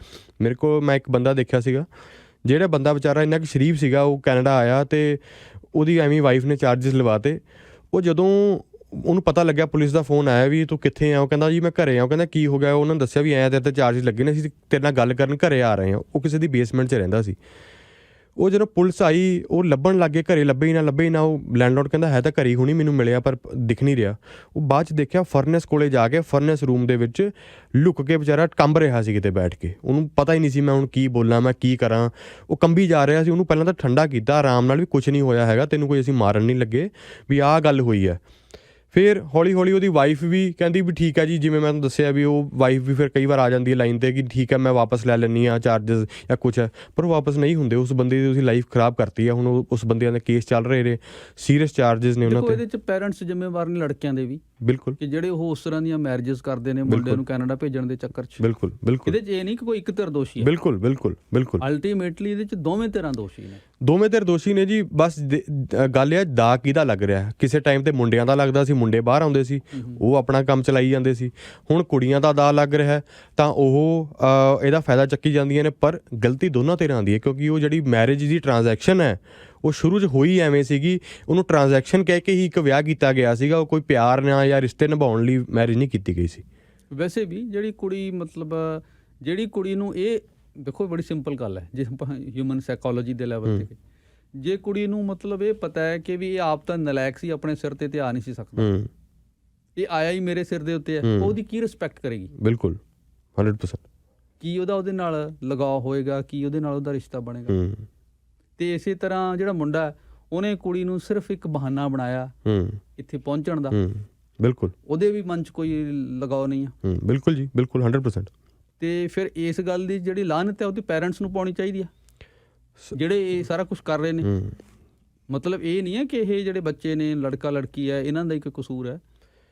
ਮੇਰੇ ਕੋਲ ਮੈਂ ਇੱਕ ਬੰਦਾ ਦੇਖਿਆ ਸੀਗਾ, ਜਿਹੜਾ ਬੰਦਾ ਵਿਚਾਰਾ ਇੰਨਾ ਕੁ ਸ਼ਰੀਫ ਸੀਗਾ, ਉਹ ਕੈਨੇਡਾ ਆਇਆ ਅਤੇ ਉਹਦੀ ਐਵੇਂ ਵਾਈਫ ਨੇ ਚਾਰਜਸ ਲਵਾਤੇ। ਉਹ ਜਦੋਂ ਉਹਨੂੰ ਪਤਾ ਲੱਗਿਆ, ਪੁਲਿਸ ਦਾ ਫੋਨ ਆਇਆ ਵੀ ਤੂੰ ਕਿੱਥੇ ਆ, ਉਹ ਕਹਿੰਦਾ ਜੀ ਮੈਂ ਘਰੇ ਆ। ਉਹ ਕਹਿੰਦਾ ਕੀ ਹੋ ਗਿਆ? ਉਹਨਾਂ ਨੇ ਦੱਸਿਆ ਵੀ ਐਂ ਤੇਰੇ 'ਤੇ ਚਾਰਜਸ ਲੱਗੇ ਨੇ, ਅਸੀਂ ਤੇਰੇ ਨਾਲ ਗੱਲ ਕਰਨ ਘਰੇ ਆ ਰਹੇ ਹਾਂ। ਉਹ ਕਿਸੇ ਦੀ ਬੇਸਮੈਂਟ 'ਚ ਰਹਿੰਦਾ ਸੀ। ਉਹ ਜਦੋਂ ਪੁਲਿਸ ਆਈ ਉਹ ਲੱਭਣ ਲੱਗ ਗਏ, ਘਰੇ ਲੱਭੇ ਹੀ ਨਾ। ਉਹ ਲੈਂਡਲੋਰਡ ਕਹਿੰਦਾ ਹੈ ਤਾਂ ਘਰੇ ਹੀ ਹੁਣੀ ਮੈਨੂੰ ਮਿਲਿਆ ਪਰ ਦਿਖ ਨਹੀਂ ਰਿਹਾ। ਉਹ ਬਾਅਦ 'ਚ ਦੇਖਿਆ ਫਰਨੈਸ ਕੋਲੇ ਜਾ ਕੇ ਫਰਨੈਸ ਰੂਮ ਦੇ ਵਿੱਚ ਲੁੱਕ ਕੇ ਵਿਚਾਰਾ ਕੰਬ ਰਿਹਾ ਸੀ ਕਿਤੇ ਬੈਠ ਕੇ। ਉਹਨੂੰ ਪਤਾ ਹੀ ਨਹੀਂ ਸੀ ਮੈਂ ਹੁਣ ਕੀ ਬੋਲਾਂ, ਮੈਂ ਕੀ ਕਰਾਂ। ਉਹ ਕੰਬੀ ਜਾ ਰਿਹਾ ਸੀ। ਉਹਨੂੰ ਪਹਿਲਾਂ ਤਾਂ ਠੰਡਾ ਕੀਤਾ ਆਰਾਮ ਨਾਲ ਵੀ ਕੁਛ ਨਹੀਂ ਹੋਇਆ ਹੈਗਾ, ਤੈਨੂੰ ਕੋਈ ਅਸੀਂ ਮਾਰਨ ਨਹੀਂ ਲੱਗੇ, ਵੀ ਆਹ ਗੱਲ ਹੋਈ ਹੈ। ਫਿਰ ਹੌਲੀ ਉਹਦੀ ਵਾਈਫ ਵੀ ਕਹਿੰਦੀ ਵੀ ਠੀਕ ਹੈ ਜੀ, ਜਿਵੇਂ ਮੈਂ ਤੁਹਾਨੂੰ ਦੱਸਿਆ ਵੀ ਉਹ ਵਾਈਫ ਵੀ ਫਿਰ ਕਈ ਵਾਰ ਆ ਜਾਂਦੀ ਹੈ ਲਾਈਨ 'ਤੇ ਕਿ ਠੀਕ ਹੈ ਮੈਂ ਵਾਪਸ ਲੈ ਲੈਂਦੀ ਹਾਂ ਚਾਰਜਸ ਜਾਂ ਕੁਛ ਹੈ, ਪਰ ਉਹ ਵਾਪਸ ਨਹੀਂ ਹੁੰਦੇ। ਉਸ ਬੰਦੇ ਦੀ ਤੁਸੀਂ ਲਾਈਫ ਖਰਾਬ ਕਰਤੀ ਹੈ। ਹੁਣ ਉਸ ਬੰਦਿਆਂ ਦੇ ਕੇਸ ਚੱਲ ਰਹੇ ਨੇ, ਸੀਰੀਅਸ ਚਾਰਜਸ ਨੇ ਉਹਨਾਂ 'ਤੇ। ਇਹਦੇ 'ਚ ਪੈਰੈਂਟਸ ਜ਼ਿੰਮੇਵਾਰ ਨੇ ਲੜਕਿਆਂ ਦੇ ਵੀ, ਬਿਲਕੁਲ, ਕਿ ਜਿਹੜੇ ਉਹ ਉਸ ਤਰ੍ਹਾਂ ਦੀਆਂ ਮੈਰਿਜਸ ਕਰਦੇ ਨੇ ਮੁੰਡੇ ਨੂੰ ਕੈਨੇਡਾ ਭੇਜਣ ਦੇ ਚੱਕਰ 'ਚ। ਬਿਲਕੁਲ ਇਹਦੇ 'ਚ ਇਹ ਨਹੀਂ ਕਿ ਕੋਈ ਇੱਕ ਧਿਰ ਦੋਸ਼ੀ ਹੈ। ਬਿਲਕੁਲ ਅਲਟੀਮੇਟਲੀ ਇਹਦੇ 'ਚ ਦੋਵੇਂ ਧਿਰਾਂ ਦੋਸ਼ੀ ਨੇ ਜੀ। ਬਸ ਗੱਲ ਇਹ ਦਾ ਕਿਹਦਾ ਲੱਗ ਰਿਹਾ। ਕਿਸੇ ਟਾਈਮ ਤੇ ਮੁੰਡਿਆਂ ਦਾ ਲੱਗਦਾ ਸੀ, ਮੁੰਡੇ ਬਾਹਰ ਆਉਂਦੇ ਸੀ, ਉਹ ਆਪਣਾ ਕੰਮ ਚਲਾਈ ਜਾਂਦੇ ਸੀ। ਹੁਣ ਕੁੜੀਆਂ ਦਾ ਦਾ ਲੱਗ ਰਿਹਾ ਤਾਂ ਉਹ ਇਹਦਾ ਫਾਇਦਾ ਚੱਕੀ ਜਾਂਦੀਆਂ ਨੇ। ਪਰ ਗਲਤੀ ਦੋਨਾਂ ਧਿਰਾਂ ਦੀ ਹੈ, ਕਿਉਂਕਿ ਉਹ ਜਿਹੜੀ ਮੈਰਿਜ ਦੀ ਟ੍ਰਾਂਜੈਕਸ਼ਨ ਹੈ ਉਹ ਸ਼ੁਰੂ 'ਚ ਹੋਈ ਐਵੇਂ ਸੀਗੀ। ਉਹਨੂੰ ਟ੍ਰਾਂਜੈਕਸ਼ਨ ਕਹਿ ਕੇ ਹੀ ਇੱਕ ਵਿਆਹ ਕੀਤਾ ਗਿਆ ਸੀਗਾ। ਉਹ ਕੋਈ ਪਿਆਰ ਨਾਲ ਜਾਂ ਰਿਸ਼ਤੇ ਨਿਭਾਉਣ ਲਈ ਮੈਰਿਜ ਨਹੀਂ ਕੀਤੀ ਗਈ ਸੀ। ਵੈਸੇ ਵੀ ਜਿਹੜੀ ਕੁੜੀ ਨੂੰ ਇਹ ਦੇਖੋ ਬੜੀ ਸਿੰਪਲ ਗੱਲ ਹੈ, ਜੇ ਆਪਾਂ ਹਿਊਮਨ ਸਾਈਕੋਲੋਜੀ ਦੇ ਲੈਵਲ 'ਤੇ ਜੇ ਕੁੜੀ ਨੂੰ ਇਹ ਪਤਾ ਹੈ ਕਿ ਵੀ ਇਹ ਆਪ ਤਾਂ ਨਲਾਇਕ ਸੀ, ਆਪਣੇ ਸਿਰ 'ਤੇ ਆ ਨਹੀਂ ਸੀ ਸਕਦਾ, ਇਹ ਆਇਆ ਹੀ ਮੇਰੇ ਸਿਰ ਦੇ ਉੱਤੇ ਹੈ, ਉਹਦੀ ਕੀ ਰਿਸਪੈਕਟ ਕਰੇਗੀ? ਬਿਲਕੁਲ 100%। ਕੀ ਉਹਦੇ ਨਾਲ ਲਗਾਅ ਹੋਏਗਾ, ਕੀ ਉਹਦੇ ਨਾਲ ਉਹਦਾ ਰਿਸ਼ਤਾ ਬਣੇਗਾ? ਅਤੇ ਇਸੇ ਤਰ੍ਹਾਂ ਜਿਹੜਾ ਮੁੰਡਾ ਉਹਨੇ ਕੁੜੀ ਨੂੰ ਸਿਰਫ ਇੱਕ ਬਹਾਨਾ ਬਣਾਇਆ ਇੱਥੇ ਪਹੁੰਚਣ ਦਾ। ਬਿਲਕੁਲ, ਉਹਦੇ ਵੀ ਮਨ 'ਚ ਕੋਈ ਲਗਾਅ ਨਹੀਂ ਆ। ਬਿਲਕੁਲ ਜੀ, ਬਿਲਕੁਲ 100%। ਅਤੇ ਫਿਰ ਇਸ ਗੱਲ ਦੀ ਜਿਹੜੀ ਲਾਹਨਤ ਹੈ ਉਹਦੇ ਪੈਰੈਂਟਸ ਨੂੰ ਪਾਉਣੀ ਚਾਹੀਦੀ ਆ, ਜਿਹੜੇ ਇਹ ਸਾਰਾ ਕੁਛ ਕਰ ਰਹੇ ਨੇ। ਇਹ ਨਹੀਂ ਹੈ ਕਿ ਇਹ ਜਿਹੜੇ ਬੱਚੇ ਨੇ, ਲੜਕਾ ਲੜਕੀ ਹੈ, ਇਹਨਾਂ ਦਾ ਹੀ ਕੋਈ ਕਸੂਰ ਹੈ।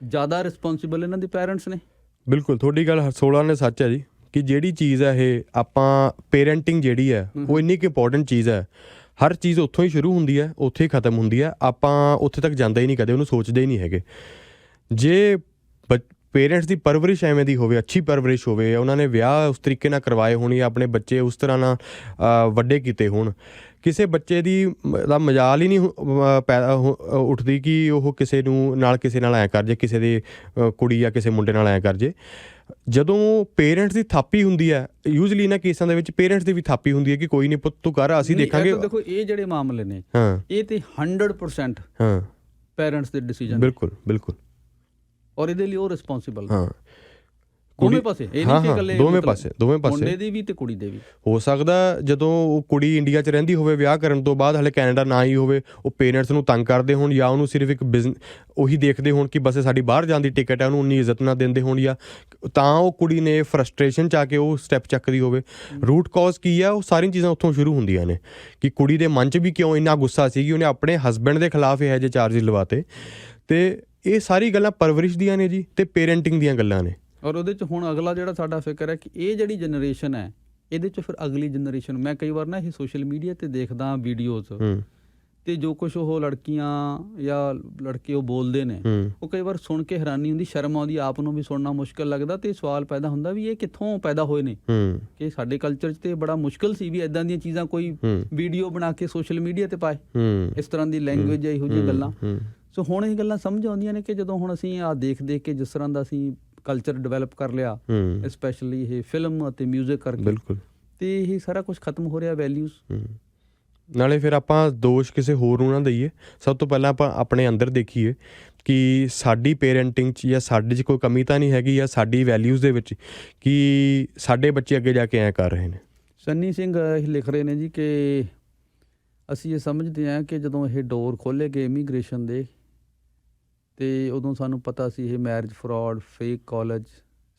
ਜ਼ਿਆਦਾ ਰਿਸਪੋਂਸੀਬਲ ਇਹਨਾਂ ਦੇ ਪੈਰੈਂਟਸ ਨੇ। ਬਿਲਕੁਲ, ਤੁਹਾਡੀ ਗੱਲ 16 ਨੇ ਸੱਚ ਹੈ ਜੀ, ਕਿ ਜਿਹੜੀ ਚੀਜ਼ ਹੈ ਇਹ ਆਪਾਂ ਪੇਰੈਂਟਿੰਗ ਜਿਹੜੀ ਹੈ ਉਹ ਇੰਨੀ ਕੁ ਇੰਪੋਰਟੈਂਟ ਚੀਜ਼ ਹੈ। ਹਰ ਚੀਜ਼ ਉੱਥੋਂ ਹੀ ਸ਼ੁਰੂ ਹੁੰਦੀ ਹੈ, ਉੱਥੇ ਹੀ ਖਤਮ ਹੁੰਦੀ ਹੈ। ਆਪਾਂ ਉੱਥੇ ਤੱਕ ਜਾਂਦੇ ਹੀ ਨਹੀਂ ਕਦੇ, ਉਹਨੂੰ ਸੋਚਦੇ ਹੀ ਨਹੀਂ ਹੈਗੇ। ਜੇ ਪੇਰੈਂਟਸ ਦੀ ਪਰਵਰਿਸ਼ ਐਵੇਂ ਦੀ ਹੋਵੇ, ਅੱਛੀ ਪਰਵਰਿਸ਼ ਹੋਵੇ, ਉਹਨਾਂ ਨੇ ਵਿਆਹ ਉਸ ਤਰੀਕੇ ਨਾਲ ਕਰਵਾਏ ਹੋਣ, ਆਪਣੇ ਬੱਚੇ ਉਸ ਤਰ੍ਹਾਂ ਨਾਲ ਵੱਡੇ ਕੀਤੇ ਹੋਣ, ਕਿਸੇ ਬੱਚੇ ਦਾ ਮਜਾਲ ਹੀ ਨਹੀਂ ਉੱਠਦੀ ਕਿ ਉਹ ਕਿਸੇ ਨਾਲ ਐਂ ਕਰ ਜੇ, ਕਿਸੇ ਦੇ ਕੁੜੀ ਜਾਂ ਕਿਸੇ ਮੁੰਡੇ ਨਾਲ ਐਂ ਕਰ ਜੇ। ਜਦੋਂ ਪੇਰੈਂਟਸ ਦੀ ਥਾਪੀ ਹੁੰਦੀ ਹੈ, ਯੂਜਲੀ ਇਹਨਾਂ ਕੇਸਾਂ ਦੇ ਵਿੱਚ ਪੇਰੈਂਟਸ ਦੀ ਵੀ ਥਾਪੀ ਹੁੰਦੀ ਹੈ ਕਿ ਕੋਈ ਨਹੀਂ ਪੁੱਤ ਤੂੰ ਕਰ, ਅਸੀਂ ਦੇਖਾਂਗੇ। ਦੇਖੋ ਇਹ ਜਿਹੜੇ ਮਾਮਲੇ ਨੇ ਇਹ ਤੇ 100% ਪੈਰੈਂਟਸ ਦੇ ਡਿਸੀਜਨ। ਬਿਲਕੁਲ ਔਰ ਇਹਦੇ ਲਈ ਉਹ ਰਿਸਪੌਂਸਿਬਲ ਹਾਂ ਦੋਵੇਂ ਪਾਸੇ, ਇਹ ਹਾਂ ਨਹੀਂ ਕਿ ਹਾਂ ਇਕੱਲੇ ਦੋਵੇਂ ਮੁੰਡੇ ਪਾਸੇ ਦੀ ਵੀ ਤੇ ਕੁੜੀ ਦੇ ਵੀ। ਹੋ ਸਕਦਾ ਜਦੋਂ ਉਹ ਕੁੜੀ ਇੰਡੀਆ 'ਚ ਰਹਿੰਦੀ ਹੋਵੇ ਵਿਆਹ ਕਰਨ ਤੋਂ ਬਾਅਦ, ਹਲੇ ਕੈਨੇਡਾ ਨਾ ਹੀ ਹੋਵੇ, ਉਹ ਪੇਰੈਂਟਸ ਨੂੰ ਤੰਗ ਕਰਦੇ ਹੋਣ ਜਾਂ ਉਹਨੂੰ ਸਿਰਫ ਇੱਕ ਉਹੀ ਦੇਖਦੇ ਹੋਣ ਕਿ ਬਸ ਸਾਡੀ ਬਾਹਰ ਜਾਣ ਦੀ ਟਿਕਟ ਹੈ, ਉਹਨੂੰ ਉਨੀ ਇੱਜ਼ਤ ਨਾ ਦਿੰਦੇ ਹੋਣ, ਜਾਂ ਤਾਂ ਉਹ ਕੁੜੀ ਨੇ ਫਰਸਟ੍ਰੇਸ਼ਨ 'ਚ ਆ ਕੇ ਉਹ ਸਟੈਪ ਚੱਕਦੀ ਹੋਵੇ। ਰੂਟ ਕਾਜ਼ ਕੀ ਆ, ਉਹ ਸਾਰੀਆਂ ਚੀਜ਼ਾਂ ਉੱਥੋਂ ਸ਼ੁਰੂ ਹੁੰਦੀਆਂ ਨੇ ਕਿ ਕੁੜੀ ਦੇ ਮਨ 'ਚ ਵੀ ਕਿਉਂ ਇੰਨਾ ਗੁੱਸਾ ਸੀ ਕਿ ਉਹਨੇ ਆਪਣੇ ਹਸਬੈਂਡ ਦੇ ਖਿਲਾਫ ਇਹੋ ਜਿਹੇ ਚਾਰਜਿਸ ਲਵਾਤੇ। ਅਤੇ ਇਹ ਸਾਰੀ ਗੱਲਾਂ ਪਰਵਰਿਸ਼ ਦੀਆਂ ਨੇ ਜੀ, ਅਤੇ ਪੇਰੈਂਟਿੰਗ ਦੀਆਂ ਗੱਲਾਂ ਨੇ। ਔਰ ਉਹਦੇ 'ਚ ਹੁਣ ਅਗਲਾ ਜਿਹੜਾ ਸਾਡਾ ਫਿਕਰ ਹੈ ਕਿ ਇਹ ਜਿਹੜੀ ਜਨਰੇਸ਼ਨ ਹੈ, ਇਹਦੇ 'ਚ ਫਿਰ ਅਗਲੀ ਜਨਰੇਸ਼ਨ, ਮੈਂ ਕਈ ਵਾਰ ਨਾ ਇਹ ਸੋਸ਼ਲ ਮੀਡੀਆ 'ਤੇ ਦੇਖਦਾ ਵੀਡੀਓਜ਼, ਅਤੇ ਜੋ ਕੁਛ ਉਹ ਲੜਕੀਆਂ ਜਾਂ ਲੜਕੇ ਉਹ ਬੋਲਦੇ ਨੇ, ਉਹ ਕਈ ਵਾਰ ਸੁਣ ਕੇ ਹੈਰਾਨੀ ਹੁੰਦੀ, ਸ਼ਰਮ ਆਉਂਦੀ, ਆਪ ਨੂੰ ਵੀ ਸੁਣਨਾ ਮੁਸ਼ਕਿਲ ਲੱਗਦਾ, ਅਤੇ ਸਵਾਲ ਪੈਦਾ ਹੁੰਦਾ ਵੀ ਇਹ ਕਿੱਥੋਂ ਪੈਦਾ ਹੋਏ ਨੇ। ਕਿ ਸਾਡੇ ਕਲਚਰ 'ਚ ਤਾਂ ਬੜਾ ਮੁਸ਼ਕਿਲ ਸੀ ਵੀ ਇੱਦਾਂ ਦੀਆਂ ਚੀਜ਼ਾਂ ਕੋਈ ਵੀਡੀਓ ਬਣਾ ਕੇ ਸੋਸ਼ਲ ਮੀਡੀਆ 'ਤੇ ਪਾਏ, ਇਸ ਤਰ੍ਹਾਂ ਦੀ ਲੈਂਗੁਏਜ, ਇਹੋ ਜਿਹੀਆਂ ਗੱਲਾਂ। ਸੋ ਹੁਣ ਇਹ ਗੱਲਾਂ ਸਮਝ ਆਉਂਦੀਆਂ ਨੇ ਕਿ ਜਦੋਂ ਹੁਣ ਅਸੀਂ ਆਹ ਦੇਖ ਕੇ ਜਿਸ ਤਰ੍ਹਾਂ ਦਾ ਅਸੀਂ ਕਲਚਰ ਡਿਵੈਲਪ ਕਰ ਲਿਆ, ਸਪੈਸ਼ਲੀ ਇਹ ਫਿਲਮ ਅਤੇ ਮਿਊਜ਼ਿਕ ਕਰਕੇ, ਬਿਲਕੁਲ, ਅਤੇ ਇਹ ਸਾਰਾ ਕੁਛ ਖਤਮ ਹੋ ਰਿਹਾ, ਵੈਲਿਊਜ਼। ਨਾਲੇ ਫਿਰ ਆਪਾਂ ਦੋਸ਼ ਕਿਸੇ ਹੋਰ ਨੂੰ ਨਾ ਦਈਏ, ਸਭ ਤੋਂ ਪਹਿਲਾਂ ਆਪਾਂ ਆਪਣੇ ਅੰਦਰ ਦੇਖੀਏ ਕਿ ਸਾਡੀ ਪੇਰੈਂਟਿੰਗ 'ਚ ਜਾਂ ਸਾਡੇ 'ਚ ਕੋਈ ਕਮੀ ਤਾਂ ਨਹੀਂ ਹੈਗੀ, ਜਾਂ ਸਾਡੀ ਵੈਲਿਊਜ਼ ਦੇ ਵਿੱਚ ਕਿ ਸਾਡੇ ਬੱਚੇ ਅੱਗੇ ਜਾ ਕੇ ਐਂ ਕਰ ਰਹੇ ਨੇ। ਸੰਨੀ ਸਿੰਘ ਇਹ ਲਿਖ ਰਹੇ ਨੇ ਜੀ ਕਿ ਅਸੀਂ ਇਹ ਸਮਝਦੇ ਹਾਂ ਕਿ ਜਦੋਂ ਇਹ ਡੋਰ ਖੋਲ੍ਹੇ ਗਏ ਇਮੀਗ੍ਰੇਸ਼ਨ ਦੇ, ਅਤੇ ਉਦੋਂ ਸਾਨੂੰ ਪਤਾ ਸੀ ਇਹ ਮੈਰਿਜ ਫਰੋਡ, ਫੇਕ ਕਾਲਜ,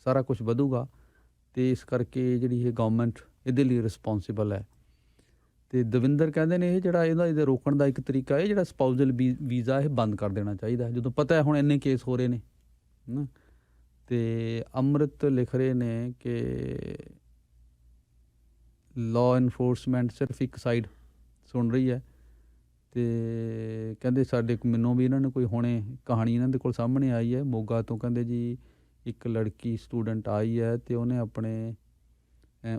ਸਾਰਾ ਕੁਛ ਵਧੂਗਾ, ਅਤੇ ਇਸ ਕਰਕੇ ਜਿਹੜੀ ਇਹ ਗੌਰਮੈਂਟ ਇਹਦੇ ਲਈ ਰਿਸਪੌਂਸੀਬਲ ਹੈ। ਅਤੇ ਦਵਿੰਦਰ ਕਹਿੰਦੇ ਨੇ ਇਹ ਜਿਹੜਾ ਇਹਦੇ ਰੋਕਣ ਦਾ ਇੱਕ ਤਰੀਕਾ, ਇਹ ਜਿਹੜਾ ਸਪਾਊਜ਼ਲ ਵੀਜ਼ਾ ਇਹ ਬੰਦ ਕਰ ਦੇਣਾ ਚਾਹੀਦਾ, ਜਦੋਂ ਪਤਾ ਹੈ ਹੁਣ ਇੰਨੇ ਕੇਸ ਹੋ ਰਹੇ ਨੇ, ਹੈ ਨਾ। ਅਤੇ ਅੰਮ੍ਰਿਤ ਲਿਖ ਰਹੇ ਨੇ ਕਿ ਲਾਅ ਇਨਫੋਰਸਮੈਂਟ ਸਿਰਫ ਇੱਕ ਸਾਈਡ ਸੁਣ ਰਹੀ ਹੈ, ਅਤੇ ਕਹਿੰਦੇ ਮੈਨੂੰ ਵੀ ਇਹਨਾਂ ਨੇ ਕੋਈ ਹੁਣੇ ਕਹਾਣੀ ਇਹਨਾਂ ਦੇ ਕੋਲ ਸਾਹਮਣੇ ਆਈ ਹੈ ਮੋਗਾ ਤੋਂ। ਕਹਿੰਦੇ ਜੀ ਇੱਕ ਲੜਕੀ ਸਟੂਡੈਂਟ ਆਈ ਹੈ, ਅਤੇ ਉਹਨੇ ਆਪਣੇ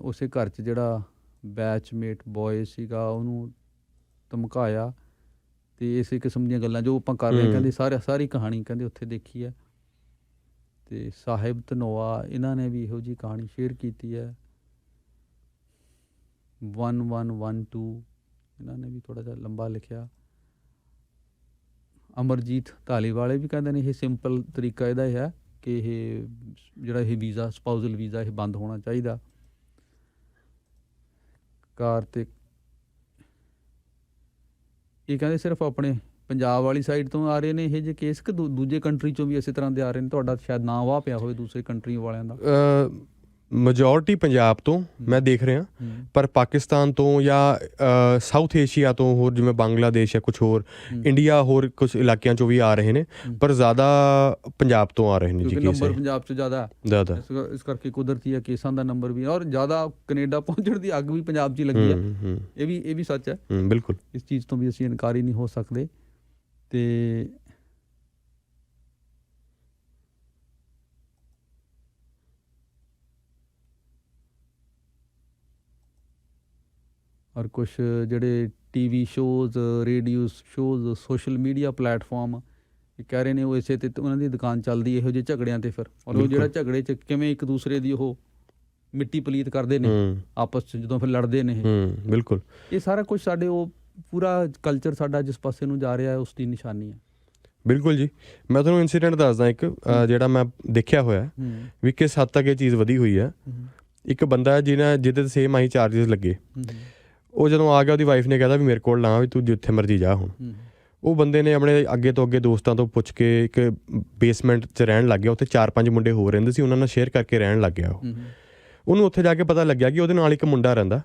ਉਸੇ ਘਰ 'ਚ ਜਿਹੜਾ ਬੈਚਮੇਟ ਬੋਏ ਸੀਗਾ ਉਹਨੂੰ ਧਮਕਾਇਆ, ਅਤੇ ਇਸੇ ਕਿਸਮ ਦੀਆਂ ਗੱਲਾਂ ਜੋ ਆਪਾਂ ਕਰ ਰਹੇ, ਕਹਿੰਦੇ ਸਾਰੀ ਕਹਾਣੀ ਕਹਿੰਦੇ ਉੱਥੇ ਦੇਖੀ ਹੈ। ਅਤੇ ਸਾਹਿਬ ਧਨੋਆ ਇਹਨਾਂ ਨੇ ਵੀ ਇਹੋ ਜਿਹੀ ਕਹਾਣੀ ਸ਼ੇਅਰ ਕੀਤੀ ਹੈ। 1112 ਇਹਨਾਂ ਨੇ ਵੀ ਥੋੜ੍ਹਾ ਜਿਹਾ ਲੰਬਾ ਲਿਖਿਆ। ਅਮਰਜੀਤ ਧਾਲੀਵਾਲੇ ਵੀ ਕਹਿੰਦੇ ਨੇ ਇਹ ਸਿੰਪਲ ਤਰੀਕਾ ਇਹਦਾ ਇਹ ਹੈ ਕਿ ਇਹ ਜਿਹੜਾ ਇਹ ਵੀਜ਼ਾ, ਸਪਾਊਜ਼ਲ ਵੀਜ਼ਾ, ਇਹ ਬੰਦ ਹੋਣਾ ਚਾਹੀਦਾ। ਕਾਰਤਿਕ ਇਹ ਕਹਿੰਦੇ ਸਿਰਫ ਆਪਣੇ ਪੰਜਾਬ ਵਾਲੀ ਸਾਈਡ ਤੋਂ ਆ ਰਹੇ ਨੇ ਇਹ ਜਿਹੇ ਕੇਸ, ਕਿ ਦੂਜੇ ਕੰਟਰੀ 'ਚੋਂ ਵੀ ਇਸੇ ਤਰ੍ਹਾਂ ਦੇ ਆ ਰਹੇ ਨੇ? ਤੁਹਾਡਾ ਸ਼ਾਇਦ ਨਾਂ ਵਾਹ ਪਿਆ ਹੋਵੇ ਦੂਸਰੇ ਕੰਟਰੀ ਵਾਲਿਆਂ ਦਾ। ਮੈਜੋਰਟੀ ਪੰਜਾਬ ਤੋਂ ਮੈਂ ਦੇਖ ਰਿਹਾ, ਪਰ ਪਾਕਿਸਤਾਨ ਤੋਂ ਜਾਂ ਸਾਊਥ ਏਸ਼ੀਆ ਤੋਂ, ਹੋਰ ਜਿਵੇਂ ਬੰਗਲਾਦੇਸ਼ ਹੈ, ਕੁਛ ਹੋਰ ਇੰਡੀਆ, ਹੋਰ ਕੁਛ ਇਲਾਕਿਆਂ 'ਚੋਂ ਵੀ ਆ ਰਹੇ ਨੇ, ਪਰ ਜ਼ਿਆਦਾ ਪੰਜਾਬ ਤੋਂ ਆ ਰਹੇ ਨੇ ਜੀ। ਨੰਬਰ ਪੰਜਾਬ 'ਚ ਜ਼ਿਆਦਾ, ਇਸ ਕਰਕੇ ਕੁਦਰਤੀ ਹੈ ਕੇਸਾਂ ਦਾ ਨੰਬਰ ਵੀ, ਔਰ ਜ਼ਿਆਦਾ ਕੈਨੇਡਾ ਪਹੁੰਚਣ ਦੀ ਅੱਗ ਵੀ ਪੰਜਾਬ 'ਚ ਹੀ ਲੱਗੀ ਹੈ। ਇਹ ਵੀ ਸੱਚ ਹੈ, ਬਿਲਕੁਲ, ਇਸ ਚੀਜ਼ ਤੋਂ ਵੀ ਅਸੀਂ ਇਨਕਾਰੀ ਨਹੀਂ ਹੋ ਸਕਦੇ। ਅਤੇ ਔਰ ਕੁਛ ਜਿਹੜੇ TV shows, radio shows, social media platform ਇਹ ਕਹਿ ਰਹੇ ਨੇ ਉਹ ਇਸੇ 'ਤੇ ਉਹਨਾਂ ਦੀ ਦੁਕਾਨ ਚੱਲਦੀ ਇਹੋ ਜਿਹੇ ਝਗੜਿਆਂ 'ਤੇ। ਫਿਰ ਔਰ ਉਹ ਜਿਹੜਾ ਝਗੜੇ 'ਚ ਕਿਵੇਂ ਇੱਕ ਦੂਸਰੇ ਦੀ ਉਹ ਮਿੱਟੀ ਪਲੀਤ ਕਰਦੇ ਨੇ ਆਪਸ 'ਚ, ਜਦੋਂ ਫਿਰ ਲੜਦੇ ਨੇ ਇਹ। ਬਿਲਕੁਲ, ਇਹ ਸਾਰਾ ਕੁਛ ਸਾਡੇ ਉਹ ਪੂਰਾ ਕਲਚਰ ਸਾਡਾ ਜਿਸ ਪਾਸੇ ਨੂੰ ਜਾ ਰਿਹਾ ਹੈ ਉਸ ਦੀ ਨਿਸ਼ਾਨੀ ਹੈ। ਬਿਲਕੁਲ ਜੀ, ਮੈਂ ਤੁਹਾਨੂੰ ਇੰਸੀਡੈਂਟ ਦੱਸਦਾ ਇੱਕ, ਜਿਹੜਾ ਮੈਂ ਦੇਖਿਆ ਹੋਇਆ ਵੀ ਕਿਸ ਹੱਦ ਤੱਕ ਇਹ ਚੀਜ਼ ਵਧੀ ਹੋਈ ਹੈ। ਇੱਕ ਬੰਦਾ ਜਿਹਦੇ 'ਤੇ ਸੇਮ ਆਹੀ ਚਾਰਜਿਸ ਲੱਗੇ, ਉਹ ਜਦੋਂ ਆ ਗਿਆ ਉਹਦੀ ਵਾਈਫ ਨੇ ਕਹਿਤਾ ਵੀ ਮੇਰੇ ਕੋਲ ਨਾ, ਵੀ ਤੂੰ ਜਿੱਥੇ ਮਰਜ਼ੀ ਜਾ। ਹੁਣ ਉਹ ਬੰਦੇ ਨੇ ਆਪਣੇ ਅੱਗੇ ਤੋਂ ਅੱਗੇ ਦੋਸਤਾਂ ਤੋਂ ਪੁੱਛ ਕੇ ਇੱਕ ਬੇਸਮੈਂਟ 'ਚ ਰਹਿਣ ਲੱਗ ਗਿਆ, ਉੱਥੇ 4-5 ਮੁੰਡੇ ਹੋਰ ਰਹਿੰਦੇ ਸੀ, ਉਹਨਾਂ ਨਾਲ ਸ਼ੇਅਰ ਕਰਕੇ ਰਹਿਣ ਲੱਗ ਗਿਆ। ਉਹਨੂੰ ਉੱਥੇ ਜਾ ਕੇ ਪਤਾ ਲੱਗਿਆ ਕਿ ਉਹਦੇ ਨਾਲ ਇੱਕ ਮੁੰਡਾ ਰਹਿੰਦਾ,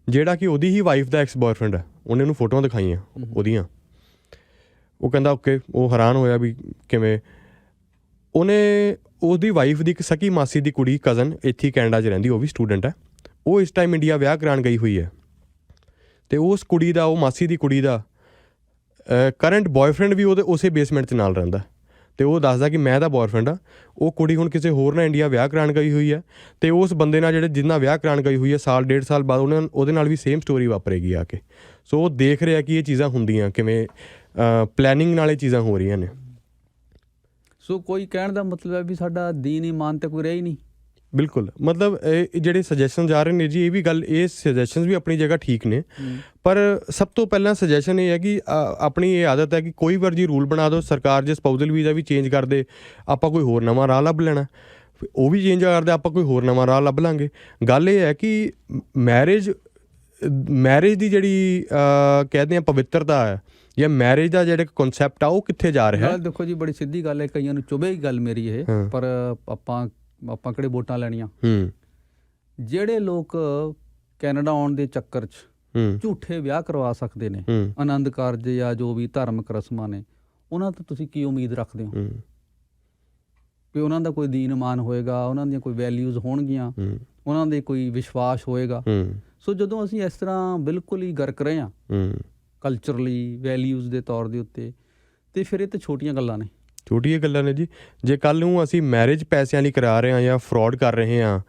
ਜਿਹੜਾ ਕਿ ਉਹਦੀ ਹੀ ਵਾਈਫ ਦਾ ਐਕਸ ਬॉयਫ੍ਰੈਂਡ ਹੈ। ਉਹਨੇ ਉਹਨੂੰ ਫੋਟੋਆਂ ਦਿਖਾਈਆਂ ਉਹਦੀਆਂ। ਉਹ ਕਹਿੰਦਾ ਓਕੇ, ਉਹ ਹੈਰਾਨ ਹੋਇਆ ਵੀ ਕਿਵੇਂ। ਉਹਦੀ ਵਾਈਫ ਦੀ ਇੱਕ ਸਕੀ ਮਾਸੀ ਦੀ ਕੁੜੀ, ਕਜ਼ਨ, ਇੱਥੇ ਕੈਨੇਡਾ 'ਚ ਰਹਿੰਦੀ, ਉਹ ਵੀ ਸਟੂਡੈਂਟ ਹੈ। ਉਹ ਇਸ ਟਾਈਮ ਇੰਡੀਆ ਵਿਆਹ ਕਰਾਉਣ ਗਈ ਹੋਈ ਹੈ, ਅਤੇ ਉਸ ਕੁੜੀ ਦਾ, ਉਹ ਮਾਸੀ ਦੀ ਕੁੜੀ ਦਾ ਕਰੰਟ ਬॉयਫ੍ਰੈਂਡ ਵੀ ਉਹਦੇ ਉਸੇ ਬੇਸਮੈਂਟ 'ਚ ਨਾਲ ਰਹਿੰਦਾ। ਅਤੇ ਉਹ ਦੱਸਦਾ ਕਿ ਮੈਂ ਤਾਂ ਬॉयਫ੍ਰੈਂਡ ਆ। ਉਹ ਕੁੜੀ ਹੁਣ ਕਿਸੇ ਹੋਰ ਨਾਲ ਇੰਡੀਆ ਵਿਆਹ ਕਰਾਉਣ ਗਈ ਹੋਈ ਹੈ, ਅਤੇ ਉਸ ਬੰਦੇ ਨਾਲ ਜਿਹਦੇ ਵਿਆਹ ਕਰਾਉਣ ਗਈ ਹੋਈ ਹੈ, ਸਾਲ 1.5 ਸਾਲ ਬਾਅਦ ਉਹਦੇ ਨਾਲ ਵੀ ਸੇਮ ਸਟੋਰੀ ਵਾਪਰੇਗੀ ਆ ਕੇ। ਸੋ ਉਹ ਦੇਖ ਰਿਹਾ ਕਿ ਇਹ ਚੀਜ਼ਾਂ ਹੁੰਦੀਆਂ ਕਿਵੇਂ, ਪਲੈਨਿੰਗ ਨਾਲ ਇਹ ਚੀਜ਼ਾਂ ਹੋ ਰਹੀਆਂ ਨੇ। ਸੋ ਕੋਈ ਕਹਿਣ ਦਾ ਮਤਲਬ ਹੈ ਵੀ ਸਾਡਾ ਦੀਨ ਈਮਾਨ ਤਾਂ ਕੋਈ ਰਿਹਾ ਹੀ ਨਹੀਂ। ਬਿਲਕੁਲ ਮਤਲਬ ਇਹ ਜਿਹੜੇ ਸੁਜੈਸ਼ਨ ਆ ਰਹੇ ਨੇ ਜੀ, ਇਹ ਵੀ ਗੱਲ, ਇਹ ਸੁਜੈਸ਼ਨਸ ਵੀ ਆਪਣੀ ਜਗ੍ਹਾ ਠੀਕ ਨੇ, ਪਰ ਸਭ ਤੋਂ ਪਹਿਲਾਂ ਸੁਜੈਸ਼ਨ ਇਹ ਹੈ ਕਿ ਆਪਣੀ ਇਹ ਆਦਤ ਹੈ ਕਿ ਕੋਈ ਵਾਰ ਜੀ ਰੂਲ ਬਣਾ ਦਿਓ, ਸਰਕਾਰ ਜੇ ਸਪਾਊਸਲ ਵੀਜ਼ਾ ਵੀ ਚੇਂਜ ਕਰ ਦੇ, ਆਪਾਂ ਕੋਈ ਹੋਰ ਨਵਾਂ ਰਾਹ ਲੱਭ ਲੈਣਾ, ਉਹ ਵੀ ਚੇਂਜ ਕਰਦੇ ਆਪਾਂ ਕੋਈ ਹੋਰ ਨਵਾਂ ਰਾਹ ਲੱਭ ਲਾਂਗੇ। ਗੱਲ ਇਹ ਹੈ ਕਿ ਮੈਰਿਜ ਦੀ ਜਿਹੜੀ ਕਹਿੰਦੇ ਆ ਪਵਿੱਤਰਤਾ ਹੈ ਜਾਂ ਮੈਰਿਜ ਦਾ ਜਿਹੜਾ ਕਨਸੈਪਟ ਆ ਉਹ ਕਿੱਥੇ ਜਾ ਰਿਹਾ ਹੈ। ਦੇਖੋ ਜੀ, ਬੜੀ ਸਿੱਧੀ ਗੱਲ ਹੈ, ਕਈਆਂ ਨੂੰ ਚੁਭੇਗੀ ਗੱਲ ਮੇਰੀ ਇਹ, ਪਰ ਆਪਾਂ ਕਿਹੜੇ ਵੋਟਾਂ ਲੈਣੀਆਂ। ਜਿਹੜੇ ਲੋਕ ਕੈਨੇਡਾ ਆਉਣ ਦੇ ਚੱਕਰ 'ਚ ਝੂਠੇ ਵਿਆਹ ਕਰਵਾ ਸਕਦੇ ਨੇ, ਆਨੰਦ ਕਾਰਜ ਜਾਂ ਜੋ ਵੀ ਧਾਰਮਿਕ ਰਸਮਾਂ ਨੇ, ਉਹਨਾਂ ਤੋਂ ਤੁਸੀਂ ਕੀ ਉਮੀਦ ਰੱਖਦੇ ਹੋ ਕਿ ਉਹਨਾਂ ਦਾ ਕੋਈ ਦੀਨ ਇਮਾਨ ਹੋਏਗਾ, ਉਹਨਾਂ ਦੀਆਂ ਕੋਈ ਵੈਲਿਊਜ਼ ਹੋਣਗੀਆਂ, ਉਹਨਾਂ ਦੇ ਕੋਈ ਵਿਸ਼ਵਾਸ ਹੋਏਗਾ। ਸੋ ਜਦੋਂ ਅਸੀਂ ਇਸ ਤਰ੍ਹਾਂ ਬਿਲਕੁਲ ਹੀ ਗਰਕ ਰਹੇ ਹਾਂ ਕਲਚਰਲੀ, ਵੈਲਿਊਜ਼ ਦੇ ਤੌਰ ਦੇ ਉੱਤੇ, ਤੇ ਫਿਰ ਇਹ ਤਾਂ ਛੋਟੀਆਂ ਗੱਲਾਂ ਨੇ ਜੀ। ਜੇ ਕੱਲ੍ਹ ਨੂੰ ਅਸੀਂ ਮੈਰਿਜ ਪੈਸਿਆਂ ਲਈ ਕਰਾ ਰਹੇ ਹਾਂ ਜਾਂ ਫਰੋਡ ਕਰ ਰਹੇ ਹਾਂ,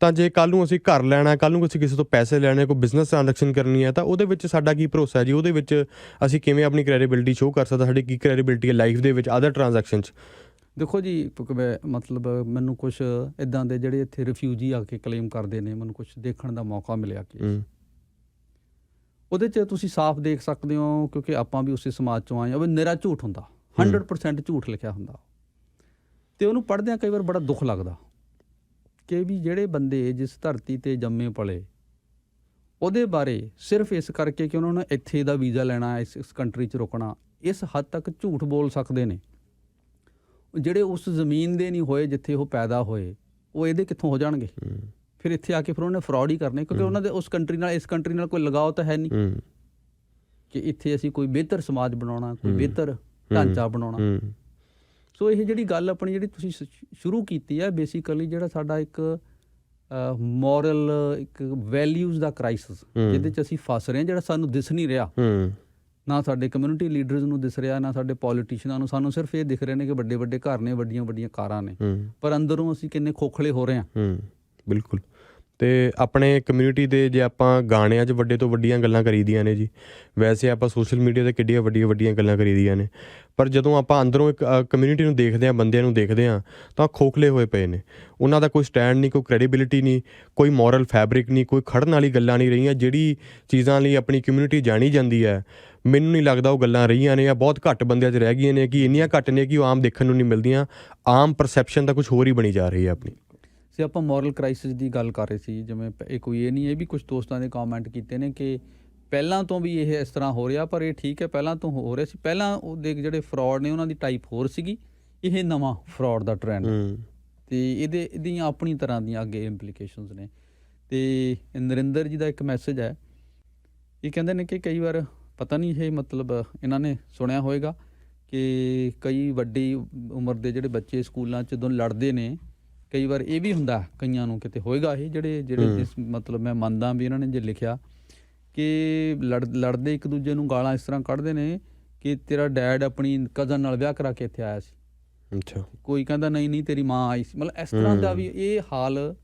ਤਾਂ ਜੇ ਕੱਲ੍ਹ ਨੂੰ ਅਸੀਂ ਘਰ ਲੈਣਾ, ਕੱਲ੍ਹ ਨੂੰ ਅਸੀਂ ਕਿਸੇ ਤੋਂ ਪੈਸੇ ਲੈਣੇ, ਕੋਈ ਬਿਜ਼ਨਸ ਟ੍ਰਾਂਜੈਕਸ਼ਨ ਕਰਨੀ ਹੈ, ਤਾਂ ਉਹਦੇ ਵਿੱਚ ਸਾਡਾ ਕੀ ਭਰੋਸਾ ਹੈ ਜੀ? ਉਹਦੇ ਵਿੱਚ ਅਸੀਂ ਕਿਵੇਂ ਆਪਣੀ ਕ੍ਰੈਡੀਬਿਲਿਟੀ ਸ਼ੋਅ ਕਰ ਸਕਦਾ? ਸਾਡੀ ਕੀ ਕ੍ਰੈਡੀਬਿਲਿਟੀ ਹੈ ਲਾਈਫ ਦੇ ਵਿੱਚ ਅਦਰ ਟ੍ਰਾਂਜੈਕਸ਼ਨ 'ਚ? ਦੇਖੋ ਜੀ, ਮਤਲਬ ਮੈਨੂੰ ਕੁਛ ਇੱਦਾਂ ਦੇ ਜਿਹੜੇ ਇੱਥੇ ਰਿਫਿਊਜੀ ਆ ਕੇ ਕਲੇਮ ਕਰਦੇ ਨੇ, ਮੈਨੂੰ ਕੁਛ ਦੇਖਣ ਦਾ ਮੌਕਾ ਮਿਲਿਆ ਕਿ ਉਹਦੇ 'ਚ ਤੁਸੀਂ ਸਾਫ਼ ਦੇਖ ਸਕਦੇ ਹੋ, ਕਿਉਂਕਿ ਆਪਾਂ ਵੀ ਉਸੇ ਸਮਾਜ 'ਚੋਂ ਆਏ ਹਾਂ, ਉਹ ਨਿਰਾ ਝੂਠ ਹੁੰਦਾ, 100% ਝੂਠ ਲਿਖਿਆ ਹੁੰਦਾ, ਅਤੇ ਉਹਨੂੰ ਪੜ੍ਹਦਿਆਂ ਕਈ ਵਾਰ ਬੜਾ ਦੁੱਖ ਲੱਗਦਾ ਕਿ ਵੀ ਜਿਹੜੇ ਬੰਦੇ ਜਿਸ ਧਰਤੀ 'ਤੇ ਜੰਮੇ ਪਲੇ, ਉਹਦੇ ਬਾਰੇ ਸਿਰਫ ਇਸ ਕਰਕੇ ਕਿ ਉਹਨਾਂ ਨੇ ਇੱਥੇ ਦਾ ਵੀਜ਼ਾ ਲੈਣਾ, ਇਸ ਕੰਟਰੀ 'ਚ ਰੁਕਣਾ, ਇਸ ਹੱਦ ਤੱਕ ਝੂਠ ਬੋਲ ਸਕਦੇ ਨੇ। ਜਿਹੜੇ ਉਸ ਜ਼ਮੀਨ ਦੇ ਨਹੀਂ ਹੋਏ ਜਿੱਥੇ ਉਹ ਪੈਦਾ ਹੋਏ, ਉਹ ਇਹਦੇ ਕਿੱਥੋਂ ਹੋ ਜਾਣਗੇ? ਫਿਰ ਇੱਥੇ ਆ ਕੇ ਫਿਰ ਉਹਨੇ ਫਰੋਡ ਹੀ ਕਰਨੇ, ਕਿਉਂਕਿ ਉਹਨਾਂ ਦੇ ਉਸ ਕੰਟਰੀ ਨਾਲ, ਇਸ ਕੰਟਰੀ ਨਾਲ ਕੋਈ ਲਗਾਓ ਤਾਂ ਹੈ ਨਹੀਂ ਕਿ ਇੱਥੇ ਅਸੀਂ ਕੋਈ ਬਿਹਤਰ ਸਮਾਜ ਬਣਾਉਣਾ, ਕੋਈ ਬਿਹਤਰ ਢਾਂਚਾ ਬਣਾਉਣਾ। ਸੋ ਇਹ ਜਿਹੜੀ ਗੱਲ ਆਪਣੀ ਜਿਹੜੀ ਤੁਸੀਂ ਸ਼ੁਰੂ ਕੀਤੀ ਹੈ, ਬੇਸਿਕਲੀ ਜਿਹੜਾ ਸਾਡਾ ਇੱਕ ਮੋਰਲ, ਇੱਕ ਵੈਲਿਊਜ਼ ਦਾ ਕ੍ਰਾਈਸਿਸ ਜਿਹਦੇ 'ਚ ਅਸੀਂ ਫਸ ਰਹੇ ਹਾਂ, ਜਿਹੜਾ ਸਾਨੂੰ ਦਿਸ ਨਹੀਂ ਰਿਹਾ, ਨਾ ਸਾਡੇ ਕਮਿਊਨਿਟੀ ਲੀਡਰਸ ਨੂੰ ਦਿਸ ਰਿਹਾ, ਨਾ ਸਾਡੇ ਪੋਲੀਟੀਸ਼ੀਅਨਾਂ ਨੂੰ। ਸਾਨੂੰ ਸਿਰਫ ਇਹ ਦਿਖ ਰਹੇ ਨੇ ਕਿ ਵੱਡੇ ਵੱਡੇ ਘਰ ਨੇ, ਵੱਡੀਆਂ ਵੱਡੀਆਂ ਕਾਰਾਂ ਨੇ, ਪਰ ਅੰਦਰੋਂ ਅਸੀਂ ਕਿੰਨੇ ਖੋਖਲੇ ਹੋ ਰਹੇ ਹਾਂ। ਬਿਲਕੁਲ। ਅਤੇ ਆਪਣੇ ਕਮਿਊਨਿਟੀ ਦੇ ਜੇ ਆਪਾਂ ਗਾਣਿਆਂ 'ਚ ਵੱਡੇ ਤੋਂ ਵੱਡੀਆਂ ਗੱਲਾਂ ਕਰੀਦੀਆਂ ਨੇ ਜੀ, ਵੈਸੇ ਆਪਾਂ ਸੋਸ਼ਲ ਮੀਡੀਆ 'ਤੇ ਕਿੱਡੀਆਂ ਵੱਡੀਆਂ ਵੱਡੀਆਂ ਗੱਲਾਂ ਕਰੀਦੀਆਂ ਨੇ, ਪਰ ਜਦੋਂ ਆਪਾਂ ਅੰਦਰੋਂ ਇੱਕ ਕਮਿਊਨਿਟੀ ਨੂੰ ਦੇਖਦੇ ਹਾਂ, ਬੰਦਿਆਂ ਨੂੰ ਦੇਖਦੇ ਹਾਂ, ਤਾਂ ਖੋਖਲੇ ਹੋਏ ਪਏ ਨੇ। ਉਹਨਾਂ ਦਾ ਕੋਈ ਸਟੈਂਡ ਨਹੀਂ, ਕੋਈ ਕ੍ਰੈਡੀਬਿਲਿਟੀ ਨਹੀਂ, ਕੋਈ ਮੋਰਲ ਫੈਬਰਿਕ ਨਹੀਂ, ਕੋਈ ਖੜਨ ਵਾਲੀ ਗੱਲਾਂ ਨਹੀਂ ਰਹੀਆਂ। ਜਿਹੜੀ ਚੀਜ਼ਾਂ ਲਈ ਆਪਣੀ ਕਮਿਊਨਿਟੀ ਜਾਣੀ ਜਾਂਦੀ ਹੈ, ਮੈਨੂੰ ਨਹੀਂ ਲੱਗਦਾ ਉਹ ਗੱਲਾਂ ਰਹੀਆਂ ਨੇ, ਜਾਂ ਬਹੁਤ ਘੱਟ ਬੰਦਿਆਂ 'ਚ ਰਹਿ ਗਈਆਂ ਨੇ, ਕਿ ਇੰਨੀਆਂ ਘੱਟ ਨੇ ਕਿ ਉਹ ਆਮ ਦੇਖਣ ਨੂੰ ਨਹੀਂ ਮਿਲਦੀਆਂ। ਆਮ ਪਰਸੈਪਸ਼ਨ ਤਾਂ ਕੁਛ ਹੋਰ ਹੀ ਬਣੀ ਜਾ ਰਹੀ ਹੈ ਆਪਣੀ। ਜੇ ਆਪਾਂ ਮੋਰਲ ਕ੍ਰਾਈਸਿਸ ਦੀ ਗੱਲ ਕਰ ਰਹੇ ਸੀ, ਜਿਵੇਂ ਇਹ ਨਹੀਂ, ਇਹ ਵੀ ਕੁਛ ਦੋਸਤਾਂ ਨੇ ਕਮੈਂਟ ਕੀਤੇ ਨੇ ਕਿ ਪਹਿਲਾਂ ਤੋਂ ਵੀ ਇਹ ਇਸ ਤਰ੍ਹਾਂ ਹੋ ਰਿਹਾ, ਪਰ ਇਹ ਠੀਕ ਹੈ, ਪਹਿਲਾਂ ਤੋਂ ਹੋ ਰਿਹਾ ਸੀ। ਪਹਿਲਾਂ ਉਹਦੇ ਜਿਹੜੇ ਫਰੋਡ ਨੇ ਉਹਨਾਂ ਦੀ ਟਾਈਪ ਹੋਰ ਸੀਗੀ, ਇਹ ਨਵਾਂ ਫਰੋਡ ਦਾ ਟਰੈਂਡ, ਅਤੇ ਇਹਦੀਆਂ ਆਪਣੀ ਤਰ੍ਹਾਂ ਦੀਆਂ ਅੱਗੇ ਇੰਪਲੀਕੇਸ਼ਨਸ ਨੇ। ਅਤੇ ਨਰਿੰਦਰ ਜੀ ਦਾ ਇੱਕ ਮੈਸੇਜ ਹੈ, ਇਹ ਕਹਿੰਦੇ ਨੇ ਕਿ ਕਈ ਵਾਰ ਪਤਾ ਨਹੀਂ, ਇਹ ਮਤਲਬ ਇਹਨਾਂ ਨੇ ਸੁਣਿਆ ਹੋਏਗਾ ਕਿ ਕਈ ਵੱਡੀ ਉਮਰ ਦੇ ਜਿਹੜੇ ਬੱਚੇ ਸਕੂਲਾਂ 'ਚ ਜਦੋਂ ਲੜਦੇ ਨੇ, ਕਈ ਵਾਰ ਇਹ ਵੀ ਹੁੰਦਾ ਕਈਆਂ ਨੂੰ, ਕਿਤੇ ਹੋਏਗਾ ਇਹ ਜਿਹੜੇ ਜਿਸ ਮਤਲਬ ਮੈਂ ਮੰਨਦਾ ਵੀ ਇਹਨਾਂ ਨੇ ਜੇ ਲਿਖਿਆ ਕਿ ਲੜਦੇ ਇੱਕ ਦੂਜੇ ਨੂੰ ਗਾਲਾਂ ਇਸ ਤਰ੍ਹਾਂ ਕੱਢਦੇ ਨੇ ਕਿ ਤੇਰਾ ਡੈਡ ਆਪਣੀ ਕਜ਼ਨ ਨਾਲ ਵਿਆਹ ਕਰਾ ਕੇ ਇੱਥੇ ਆਇਆ ਸੀ, ਅੱਛਾ, ਕੋਈ ਕਹਿੰਦਾ ਨਹੀਂ ਤੇਰੀ ਮਾਂ ਆਈ ਸੀ। ਮਤਲਬ ਇਸ ਤਰ੍ਹਾਂ ਦਾ ਵੀ ਇਹ ਹਾਲ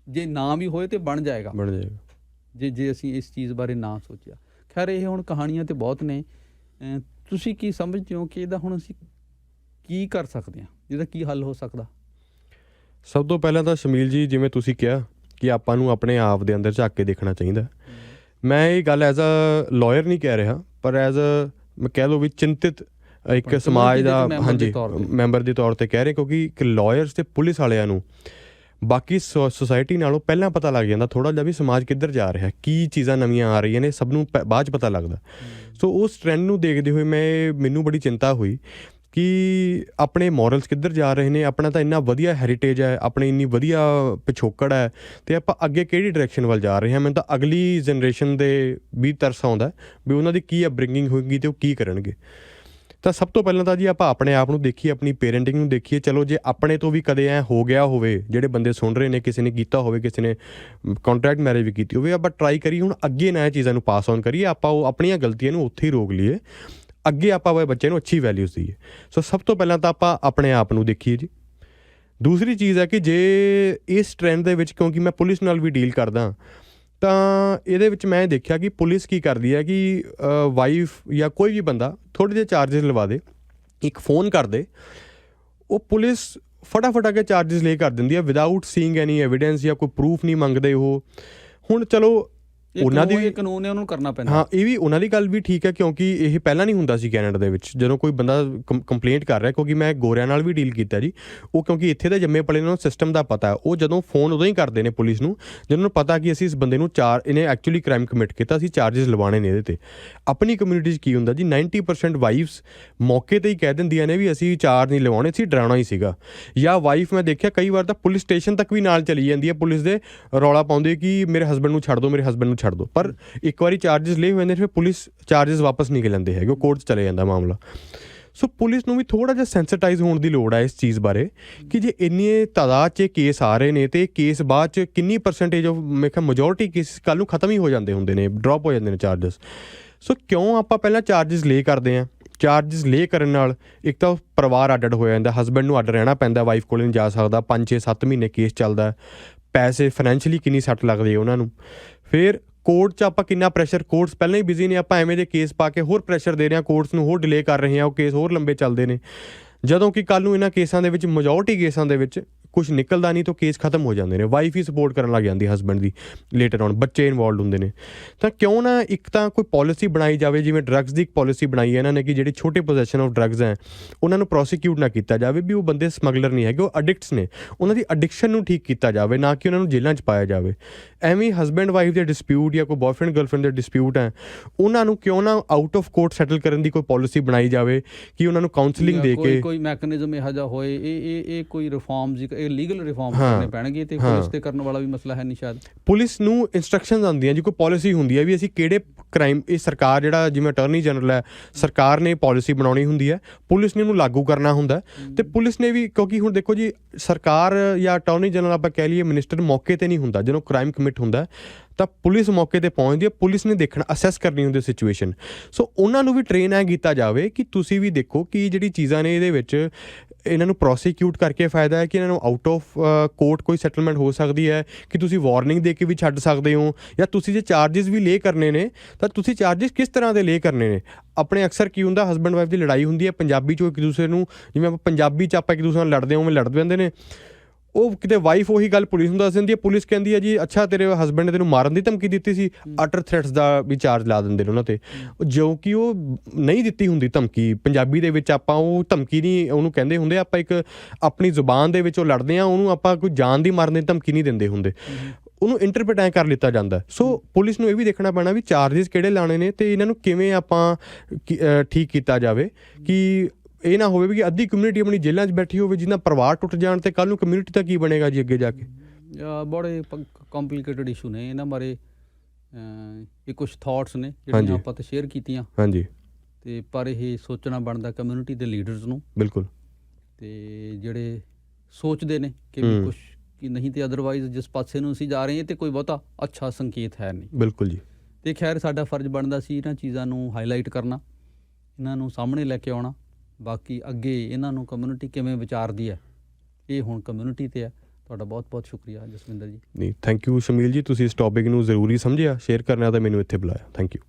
ਜੇ ਨਾ ਵੀ ਹੋਏ ਤਾਂ ਬਣ ਜਾਏਗਾ ਜੇ ਅਸੀਂ ਇਸ ਚੀਜ਼ ਬਾਰੇ ਨਾ ਸੋਚਿਆ। ਖੈਰ, ਇਹ ਹੁਣ ਕਹਾਣੀਆਂ ਤਾਂ ਬਹੁਤ ਨੇ। ਤੁਸੀਂ ਕੀ ਸਮਝਦੇ ਹੋ ਕਿ ਇਹਦਾ ਹੁਣ ਅਸੀਂ ਕੀ ਕਰ ਸਕਦੇ ਹਾਂ, ਜਿਹਦਾ ਕੀ ਹੱਲ ਹੋ ਸਕਦਾ? ਸਭ ਤੋਂ ਪਹਿਲਾਂ ਤਾਂ ਸ਼ਮੀਲ ਜੀ, ਜਿਵੇਂ ਤੁਸੀਂ ਕਿਹਾ ਕਿ ਆਪਾਂ ਨੂੰ ਆਪਣੇ ਆਪ ਦੇ ਅੰਦਰ ਝਾਕ ਕੇ ਦੇਖਣਾ ਚਾਹੀਦਾ। ਮੈਂ ਇਹ ਗੱਲ ਐਜ਼ ਅ ਲਾਇਰ ਨਹੀਂ ਕਹਿ ਰਿਹਾ, ਪਰ ਐਜ਼ ਅ ਮੈਂ ਕਹਿ ਲਓ ਵੀ ਚਿੰਤਿਤ ਇੱਕ ਸਮਾਜ ਦਾ ਮੈਂਬਰ ਦੇ ਤੌਰ 'ਤੇ ਕਹਿ ਰਹੇ, ਕਿਉਂਕਿ ਇੱਕ ਲਾਇਰਸ ਅਤੇ ਪੁਲਿਸ ਵਾਲਿਆਂ ਨੂੰ ਬਾਕੀ ਸੁਸਾਇਟੀ ਨਾਲੋਂ ਪਹਿਲਾਂ ਪਤਾ ਲੱਗ ਜਾਂਦਾ ਥੋੜ੍ਹਾ ਜਿਹਾ ਵੀ ਸਮਾਜ ਕਿੱਧਰ ਜਾ ਰਿਹਾ, ਕੀ ਚੀਜ਼ਾਂ ਨਵੀਆਂ ਆ ਰਹੀਆਂ ਨੇ, ਸਭ ਨੂੰ ਬਾਅਦ 'ਚ ਪਤਾ ਲੱਗਦਾ। ਸੋ ਉਸ ਟਰੈਂਡ ਨੂੰ ਦੇਖਦੇ ਹੋਏ ਮੈਨੂੰ ਬੜੀ ਚਿੰਤਾ ਹੋਈ ਕਿ ਆਪਣੇ ਮੋਰਲਸ ਕਿੱਧਰ ਜਾ ਰਹੇ ਨੇ। ਆਪਣਾ ਤਾਂ ਇੰਨਾ ਵਧੀਆ ਹੈਰੀਟੇਜ ਹੈ, ਆਪਣੀ ਇੰਨੀ ਵਧੀਆ ਪਿਛੋਕੜ ਹੈ, ਅਤੇ ਆਪਾਂ ਅੱਗੇ ਕਿਹੜੀ ਡਾਇਰੈਕਸ਼ਨ ਵੱਲ ਜਾ ਰਹੇ ਹਾਂ। ਮੈਨੂੰ ਤਾਂ ਅਗਲੀ ਜਨਰੇਸ਼ਨ ਦੇ ਵੀ ਤਰਸ ਆਉਂਦਾ ਵੀ ਉਹਨਾਂ ਦੀ ਕੀ ਅਪਬ੍ਰਿੰਗਿੰਗ ਹੋਏਗੀ ਅਤੇ ਉਹ ਕੀ ਕਰਨਗੇ। ਤਾਂ ਸਭ ਤੋਂ ਪਹਿਲਾਂ ਤਾਂ ਜੀ ਆਪਾਂ ਆਪਣੇ ਆਪ ਨੂੰ ਦੇਖੀਏ, ਆਪਣੀ ਪੇਰੈਂਟਿੰਗ ਨੂੰ ਦੇਖੀਏ। ਚਲੋ ਜੇ ਆਪਣੇ ਤੋਂ ਵੀ ਕਦੇ ਐਂ ਹੋ ਗਿਆ ਹੋਵੇ, ਜਿਹੜੇ ਬੰਦੇ ਸੁਣ ਰਹੇ ਨੇ, ਕਿਸੇ ਨੇ ਕੀਤਾ ਹੋਵੇ, ਕਿਸੇ ਨੇ ਕੰਟਰੈਕਟ ਮੈਰਿਜ ਵੀ ਕੀਤੀ ਹੋਵੇ, ਆਪਾਂ ਟਰਾਈ ਕਰੀਏ ਹੁਣ ਅੱਗੇ ਨਾ ਇਹ ਚੀਜ਼ਾਂ ਨੂੰ ਪਾਸ ਔਨ ਕਰੀਏ। ਆਪਾਂ ਉਹ ਆਪਣੀਆਂ ਗਲਤੀਆਂ ਨੂੰ ਉੱਥੇ ਹੀ ਰੋਕ ਲਈਏ, ਅੱਗੇ ਆਪਾਂ ਬੱਚੇ ਨੂੰ ਅੱਛੀ ਵੈਲਿਊਜ਼ ਦਈਏ। ਸੋ ਸਭ ਤੋਂ ਪਹਿਲਾਂ ਤਾਂ ਆਪਾਂ ਆਪਣੇ ਆਪ ਨੂੰ ਦੇਖੀਏ ਜੀ। ਦੂਸਰੀ ਚੀਜ਼ ਹੈ ਕਿ ਜੇ ਇਸ ਟ੍ਰੈਂਡ ਦੇ ਵਿੱਚ, ਕਿਉਂਕਿ ਮੈਂ ਪੁਲਿਸ ਨਾਲ ਵੀ ਡੀਲ ਕਰਦਾ, ਤਾਂ ਇਹਦੇ ਵਿੱਚ ਮੈਂ ਦੇਖਿਆ ਕਿ ਪੁਲਿਸ ਕੀ ਕਰਦੀ ਹੈ ਕਿ ਵਾਈਫ ਜਾਂ ਕੋਈ ਵੀ ਬੰਦਾ ਥੋੜ੍ਹੇ ਜਿਹੇ ਚਾਰਜਿਸ ਲਵਾ ਦੇ, ਇੱਕ ਫ਼ੋਨ ਕਰ ਦੇ, ਉਹ ਪੁਲਿਸ ਫਟਾਫਟ ਆ ਕੇ ਚਾਰजेस ਲੈ ਕਰ ਦਿੰਦੀ ਹੈ ਵਿਦਆਊਟ ਸੀਇੰਗ ਐਨੀ ਐਵੀਡੈਂਸ ਜਾਂ ਕੋਈ ਪ੍ਰੂਫ ਨਹੀਂ ਮੰਗਦੇ ਉਹ। ਹੁਣ ਚਲੋ ਉਹਨਾਂ ਦੀ ਕਾਨੂੰਨ ਹੈ, ਉਹਨੂੰ ਕਰਨਾ ਪੈਂਦਾ। ਹਾਂ, ਇਹ ਵੀ ਉਹਨਾਂ ਦੀ ਗੱਲ ਵੀ ਠੀਕ ਹੈ, ਕਿਉਂਕਿ ਇਹ ਪਹਿਲਾਂ ਨਹੀਂ ਹੁੰਦਾ ਸੀ ਕੈਨੇਡਾ ਦੇ ਵਿੱਚ। ਜਦੋਂ ਕੋਈ ਬੰਦਾ ਕੰਪਲੇਂਟ ਕਰ ਰਿਹਾ, ਕਿਉਂਕਿ ਮੈਂ ਗੋਰਿਆਂ ਨਾਲ ਵੀ ਡੀਲ ਕੀਤਾ ਜੀ, ਉਹ ਕਿਉਂਕਿ ਇੱਥੇ ਦੇ ਜੰਮੇ ਪਲੇ ਨੂੰ ਸਿਸਟਮ ਦਾ ਪਤਾ, ਉਹ ਜਦੋਂ ਫੋਨ ਉਦੋਂ ਹੀ ਕਰਦੇ ਨੇ ਪੁਲਿਸ ਨੂੰ ਜਦੋਂ ਉਹਨੂੰ ਪਤਾ ਕਿ ਅਸੀਂ ਇਸ ਬੰਦੇ ਨੂੰ ਇਹਨੇ ਐਕਚੁਅਲੀ ਕ੍ਰਾਈਮ ਕਮਿਟ ਕੀਤਾ, ਅਸੀਂ ਚਾਰजेस ਲਵਾਉਣੇ ਨੇ ਇਹਦੇ 'ਤੇ। ਆਪਣੀ ਕਮਿਊਨਿਟੀ 'ਚ ਕੀ ਹੁੰਦਾ ਜੀ, 90% ਵਾਈਫਸ ਮੌਕੇ 'ਤੇ ਹੀ ਕਹਿ ਦਿੰਦੀਆਂ ਨੇ ਵੀ ਅਸੀਂ ਚਾਰਜ ਨਹੀਂ ਲਵਾਉਣੇ, ਅਸੀਂ ਡਰਾਉਣਾ ਹੀ ਸੀਗਾ। ਜਾਂ ਵਾਈਫ ਮੈਂ ਦੇਖਿਆ ਕਈ ਵਾਰ ਤਾਂ ਪੁਲਿਸ ਸਟੇਸ਼ਨ ਤੱਕ ਵੀ ਨਾਲ ਚਲੀ ਜਾਂਦੀ ਹੈ, ਪੁਲਿਸ ਦੇ ਰੌਲਾ ਪਾਉਂਦੇ ਕਿ ਮੇਰੇ ਹਸਬੈਂਡ ਨੂੰ ਛੱਡ ਦਿਓ, ਮੇਰੇ ਹਸਬੈਂਡ ਨੂੰ ਛੱਡ ਦਿਓ। ਪਰ ਇੱਕ ਵਾਰੀ ਚਾਰजेस ਲਏ ਹੋਏ ਨੇ ਫਿਰ ਪੁਲਿਸ ਚਾਰजेस ਵਾਪਸ ਨਹੀਂ ਲੈਂਦੇ ਹੈਗੇ, ਉਹ ਕੋਰਟ 'ਚ ਚਲੇ ਜਾਂਦਾ ਮਾਮਲਾ। ਸੋ ਪੁਲਿਸ ਨੂੰ ਵੀ ਥੋੜ੍ਹਾ ਜਿਹਾ ਸੈਂਸਿਟਾਈਜ਼ ਹੋਣ ਦੀ ਲੋੜ ਹੈ ਇਸ ਚੀਜ਼ ਬਾਰੇ ਕਿ ਜੇ ਇੰਨੀ ਤਾਦਾਦ 'ਚ ਕੇਸ ਆ ਰਹੇ ਨੇ ਅਤੇ ਕੇਸ ਬਾਅਦ 'ਚ ਕਿੰਨੀ ਪਰਸੈਂਟੇਜ ਆਫ ਮੈਂ ਕਿਹਾ ਮੈਜੋਰਿਟੀ ਕੇਸਿਸ ਕੱਲ੍ਹ ਨੂੰ ਖਤਮ ਹੀ ਹੋ ਜਾਂਦੇ ਹੁੰਦੇ ਨੇ, ਡਰੋਪ ਹੋ ਜਾਂਦੇ ਨੇ ਚਾਰजेस। ਸੋ ਕਿਉਂ ਆਪਾਂ ਪਹਿਲਾਂ ਚਾਰजेस ਲੈ ਕਰਦੇ ਹਾਂ? ਚਾਰजेस ਲੈ ਕਰਨ ਨਾਲ ਇੱਕ ਤਾਂ ਪਰਿਵਾਰ ਅੱਡ ਹੋ ਜਾਂਦਾ, ਹਸਬੈਂਡ ਨੂੰ ਅੱਡ ਰਹਿਣਾ ਪੈਂਦਾ, ਵਾਈਫ ਕੋਲ ਨਹੀਂ ਜਾ ਸਕਦਾ, 5-6-7 ਮਹੀਨੇ ਕੇਸ ਚੱਲਦਾ, ਪੈਸੇ ਫਾਈਨੈਂਸ਼ੀਅਲੀ ਕਿੰਨੀ ਸੱਟ ਲੱਗਦੀ ਹੈ ਉਹਨਾਂ ਨੂੰ। ਫਿਰ ਕੋਰਟ 'ਚ ਆਪਾਂ ਕਿੰਨਾ ਪ੍ਰੈਸ਼ਰ, ਕੋਰਟਸ ਪਹਿਲਾਂ ਹੀ ਬਿਜ਼ੀ ਨੇ, ਆਪਾਂ ਐਵੇਂ ਦੇ ਕੇਸ ਪਾ ਕੇ ਹੋਰ ਪ੍ਰੈਸ਼ਰ ਦੇ ਰਹੇ ਹਾਂ ਕੋਰਟਸ ਨੂੰ, ਹੋਰ ਡਿਲੇ ਕਰ ਰਹੇ ਹਾਂ, ਉਹ ਕੇਸ ਹੋਰ ਲੰਬੇ ਚੱਲਦੇ ਨੇ। ਜਦੋਂ ਕਿ ਕੱਲ੍ਹ ਨੂੰ ਇਹਨਾਂ ਕੇਸਾਂ ਦੇ ਵਿੱਚ ਮੈਜੋਰਿਟੀ ਕੇਸਾਂ ਦੇ ਵਿੱਚ ਕੁਛ ਨਿਕਲਦਾ ਨਹੀਂ ਤਾਂ ਕੇਸ ਖਤਮ ਹੋ ਜਾਂਦੇ ਨੇ, ਵਾਈਫ ਹੀ ਸਪੋਰਟ ਕਰਨ ਲੱਗ ਜਾਂਦੀ ਹਸਬੈਂਡ ਦੀ ਲੇਟਰ ਔਨ, ਬੱਚੇ ਇਨਵੋਲਵਡ ਹੁੰਦੇ ਨੇ। ਤਾਂ ਕਿਉਂ ਨਾ ਇੱਕ ਤਾਂ ਕੋਈ ਪਾਲਿਸੀ ਬਣਾਈ ਜਾਵੇ, ਜਿਵੇਂ ਡਰੱਗਸ ਦੀ ਇੱਕ ਪਾਲਿਸੀ ਬਣਾਈ ਹੈ ਇਹਨਾਂ ਨੇ ਕਿ ਜਿਹੜੇ ਛੋਟੇ ਪੋਜੈਸ਼ਨ ਆਫ ਡਰੱਗਸ ਹੈ ਉਹਨਾਂ ਨੂੰ ਪ੍ਰੋਸੀਕਿਊਟ ਨਾ ਕੀਤਾ ਜਾਵੇ, ਵੀ ਉਹ ਬੰਦੇ ਸਮਗਲਰ ਨਹੀਂ ਹੈਗੇ, ਉਹ ਅਡਿਕਟਸ ਨੇ, ਉਹਨਾਂ ਦੀ ਅਡਿਕਸ਼ਨ ਨੂੰ ਠੀਕ ਕੀਤਾ ਜਾਵੇ, ਨਾ ਕਿ ਉਹਨਾਂ ਨੂੰ ਜੇਲ੍ਹਾਂ 'ਚ ਪਾਇਆ ਜਾਵੇ। ਐਵੇਂ ਹਸਬੈਂਡ ਵਾਈਫ ਦੇ ਡਿਸਪਿਊਟ ਜਾਂ ਕੋਈ ਬॉयਫ੍ਰੈਂਡ ਗਰਲਫ੍ਰੈਂਡ ਦੇ ਡਿਸਪਿਊਟ ਹੈ, ਉਹਨਾਂ ਨੂੰ ਕਿਉਂ ਨਾ ਆਊਟ ਆਫ ਕੋਰਟ ਸੈਟਲ ਕਰਨ ਦੀ ਕੋਈ ਪਾਲਿਸੀ ਬਣਾਈ ਜਾਵੇ ਕਿ ਉਹਨਾਂ ਨੂੰ ਕਾਉਂਸਲਿੰਗ ਦੇ ਕੇ ਕੋਈ ਮੈਕੈਨਿਜ਼ਮ ਇਹੋ ਜਿਹਾ ਹੋਏ। ਇਹ ਕੋਈ ਰਿਫਾਰਮਸ, ਇਹ ਲੀਗਲ ਰਿਫਾਰਮ ਕਰਨੇ ਪੈਣਗੇ ਤੇ ਪੁਲਿਸ ਤੇ ਕਰਨ ਵਾਲਾ ਵੀ ਮਸਲਾ ਹੈ ਨਹੀਂ ਸ਼ਾਇਦ। ਪੁਲਿਸ ਨੂੰ ਇੰਸਟਰਕਸ਼ਨਸ ਆਉਂਦੀਆਂ ਜੀ, ਕੋਈ ਪਾਲਿਸੀ ਹੁੰਦੀ ਹੈ ਵੀ ਅਸੀਂ ਕਿਹੜੇ ਕ੍ਰਾਈਮ, ਇਹ ਸਰਕਾਰ ਜਿਹੜਾ ਜਿਵੇਂ ਅਟਾਰਨੀ ਜਨਰਲ ਹੈ, ਸਰਕਾਰ ਨੇ ਪਾਲਿਸੀ ਬਣਾਉਣੀ ਹੁੰਦੀ ਹੈ, ਪੁਲਿਸ ਨੇ ਉਹਨੂੰ ਲਾਗੂ ਕਰਨਾ ਹੁੰਦਾ। ਅਤੇ ਪੁਲਿਸ ਨੇ ਵੀ, ਕਿਉਂਕਿ ਹੁਣ ਦੇਖੋ ਜੀ ਸਰਕਾਰ ਜਾਂ ਅਟਾਰਨੀ ਜਨਰਲ ਆਪਾਂ ਕਹਿ ਲਈਏ ਮਿਨਿਸਟਰ ਮੌਕੇ 'ਤੇ ਨਹੀਂ ਹੁੰਦਾ, ਜਦੋਂ ਕ੍ਰਾਈਮ ਕਮਿਟ ਹੁੰਦਾ ਤਾਂ ਪੁਲਿਸ ਮੌਕੇ 'ਤੇ ਪਹੁੰਚਦੀ ਹੈ, ਪੁਲਿਸ ਨੇ ਦੇਖਣਾ, ਅਸੈਸ ਕਰਨੀ ਹੁੰਦੀ ਸਿਚੁਏਸ਼ਨ। ਸੋ ਉਹਨਾਂ ਨੂੰ ਵੀ ਟ੍ਰੇਨ ਐ ਕੀਤਾ ਜਾਵੇ ਕਿ ਤੁਸੀਂ ਵੀ ਦੇਖੋ ਕਿ ਜਿਹੜੀ ਚੀਜ਼ਾਂ ਨੇ ਇਹਦੇ ਵਿੱਚ ਇਹਨਾਂ ਨੂੰ ਪ੍ਰੋਸੀਕਿਊਟ ਕਰਕੇ ਫਾਇਦਾ ਹੈ ਕਿ ਇਹਨਾਂ ਨੂੰ ਆਊਟ ਆਫ ਕੋਰਟ ਕੋਈ ਸੈਟਲਮੈਂਟ ਹੋ ਸਕਦੀ ਹੈ, ਕਿ ਤੁਸੀਂ ਵਾਰਨਿੰਗ ਦੇ ਕੇ ਵੀ ਛੱਡ ਸਕਦੇ ਹੋ, ਜਾਂ ਤੁਸੀਂ ਜੇ ਚਾਰजेस ਵੀ ਲੇ ਕਰਨੇ ਨੇ ਤਾਂ ਤੁਸੀਂ ਚਾਰजेस ਕਿਸ ਤਰ੍ਹਾਂ ਦੇ ਲੇ ਕਰਨੇ ਨੇ। ਆਪਣੇ ਅਕਸਰ ਕੀ ਹੁੰਦਾ, ਹਸਬੈਂਡ ਵਾਈਫ ਦੀ ਲੜਾਈ ਹੁੰਦੀ ਹੈ, ਪੰਜਾਬੀ 'ਚ ਇੱਕ ਦੂਸਰੇ ਨੂੰ, ਜਿਵੇਂ ਆਪਾਂ ਪੰਜਾਬੀ 'ਚ ਆਪਾਂ ਇੱਕ ਦੂਸਰੇ ਨਾਲ ਲੜਦੇ ਹਾਂ ਉਵੇਂ ਲੜ ਪੈਂਦੇ ਨੇ। ਉਹ ਕਿਤੇ ਵਾਈਫ ਉਹੀ ਗੱਲ ਪੁਲਿਸ ਨੂੰ ਦੱਸ ਦਿੰਦੀ ਹੈ, ਪੁਲਿਸ ਕਹਿੰਦੀ ਹੈ ਜੀ ਅੱਛਾ ਤੇਰੇ ਹਸਬੈਂਡ ਨੇ ਤੈਨੂੰ ਮਾਰਨ ਦੀ ਧਮਕੀ ਦਿੱਤੀ ਸੀ, ਅਟਰ ਥ੍ਰੈਟਸ ਦਾ ਵੀ ਚਾਰਜ ਲਾ ਦਿੰਦੇ ਨੇ ਉਹਨਾਂ 'ਤੇ, ਜੋ ਕਿ ਉਹ ਨਹੀਂ ਦਿੱਤੀ ਹੁੰਦੀ ਧਮਕੀ। ਪੰਜਾਬੀ ਦੇ ਵਿੱਚ ਆਪਾਂ ਉਹ ਧਮਕੀ ਨਹੀਂ ਉਹਨੂੰ ਕਹਿੰਦੇ ਹੁੰਦੇ, ਆਪਾਂ ਇੱਕ ਆਪਣੀ ਜ਼ੁਬਾਨ ਦੇ ਵਿੱਚ ਉਹ ਲੜਦੇ ਹਾਂ, ਉਹਨੂੰ ਆਪਾਂ ਕੋਈ ਜਾਨ ਦੀ ਮਾਰਨ ਦੀ ਧਮਕੀ ਨਹੀਂ ਦਿੰਦੇ ਹੁੰਦੇ, ਉਹਨੂੰ ਇੰਟਰਪ੍ਰੀਟ ਐਂ ਕਰ ਲਿੱਤਾ ਜਾਂਦਾ। ਸੋ ਪੁਲਿਸ ਨੂੰ ਇਹ ਵੀ ਦੇਖਣਾ ਪੈਣਾ ਵੀ ਚਾਰजेस ਕਿਹੜੇ ਲਾਣੇ ਨੇ ਅਤੇ ਇਹਨਾਂ ਨੂੰ ਕਿਵੇਂ ਆਪਾਂ ਠੀਕ ਕੀਤਾ ਜਾਵੇ ਕਿ ਇਹ ਨਾ ਹੋਵੇ ਵੀ ਅੱਧੀ ਕਮਿਊਨਿਟੀ ਆਪਣੀ ਜੇਲ੍ਹਾਂ 'ਚ ਬੈਠੀ ਹੋਵੇ, ਜਿਹਨਾਂ ਪਰਿਵਾਰ ਟੁੱਟ ਜਾਣ ਅਤੇ ਕੱਲ੍ਹ ਨੂੰ ਕਮਿਊਨਿਟੀ ਦਾ ਕੀ ਬਣੇਗਾ ਜੀ ਅੱਗੇ ਜਾ ਕੇ। ਬੜੇ ਕੰਪਲੀਕੇਟਡ ਇਸ਼ੂ ਨੇ, ਇਹਨਾਂ ਬਾਰੇ ਇਹ ਕੁਛ ਥਾਟਸ ਨੇ ਜਿਹੜੀਆਂ ਆਪਾਂ ਤਾਂ ਸ਼ੇਅਰ ਕੀਤੀਆਂ। ਹਾਂਜੀ। ਅਤੇ ਪਰ ਇਹ ਸੋਚਣਾ ਬਣਦਾ ਕਮਿਊਨਿਟੀ ਦੇ ਲੀਡਰਸ ਨੂੰ। ਬਿਲਕੁਲ। ਅਤੇ ਜਿਹੜੇ ਸੋਚਦੇ ਨੇ ਕਿ ਵੀ ਕੁਛ ਕਿ ਨਹੀਂ ਤੇ ਅਦਰਵਾਈਜ਼ ਜਿਸ ਪਾਸੇ ਨੂੰ ਅਸੀਂ ਜਾ ਰਹੇ ਹਾਂ ਤੇ ਕੋਈ ਬਹੁਤਾ ਅੱਛਾ ਸੰਕੇਤ ਹੈ ਨਹੀਂ। ਬਿਲਕੁਲ ਜੀ। ਅਤੇ ਖੈਰ ਸਾਡਾ ਫਰਜ਼ ਬਣਦਾ ਸੀ ਇਹਨਾਂ ਚੀਜ਼ਾਂ ਨੂੰ ਹਾਈਲਾਈਟ ਕਰਨਾ, ਇਹਨਾਂ ਨੂੰ ਸਾਹਮਣੇ ਲੈ ਕੇ ਆਉਣਾ। ਬਾਕੀ ਅੱਗੇ ਇਹਨਾਂ ਨੂੰ ਕਮਿਊਨਿਟੀ ਕਿਵੇਂ ਵਿਚਾਰਦੀ ਹੈ ਇਹ ਹੁਣ ਕਮਿਊਨਿਟੀ 'ਤੇ ਹੈ। ਤੁਹਾਡਾ ਬਹੁਤ ਬਹੁਤ ਸ਼ੁਕਰੀਆ ਜਸਵਿੰਦਰ ਜੀ। ਨਹੀਂ, ਥੈਂਕ ਯੂ ਸ਼ਮੀਲ ਜੀ, ਤੁਸੀਂ ਇਸ ਟੌਪਿਕ ਨੂੰ ਜ਼ਰੂਰੀ ਸਮਝਿਆ, ਸ਼ੇਅਰ ਕਰਨਾ ਤਾਂ ਮੈਨੂੰ ਇੱਥੇ ਬੁਲਾਇਆ। Thank you.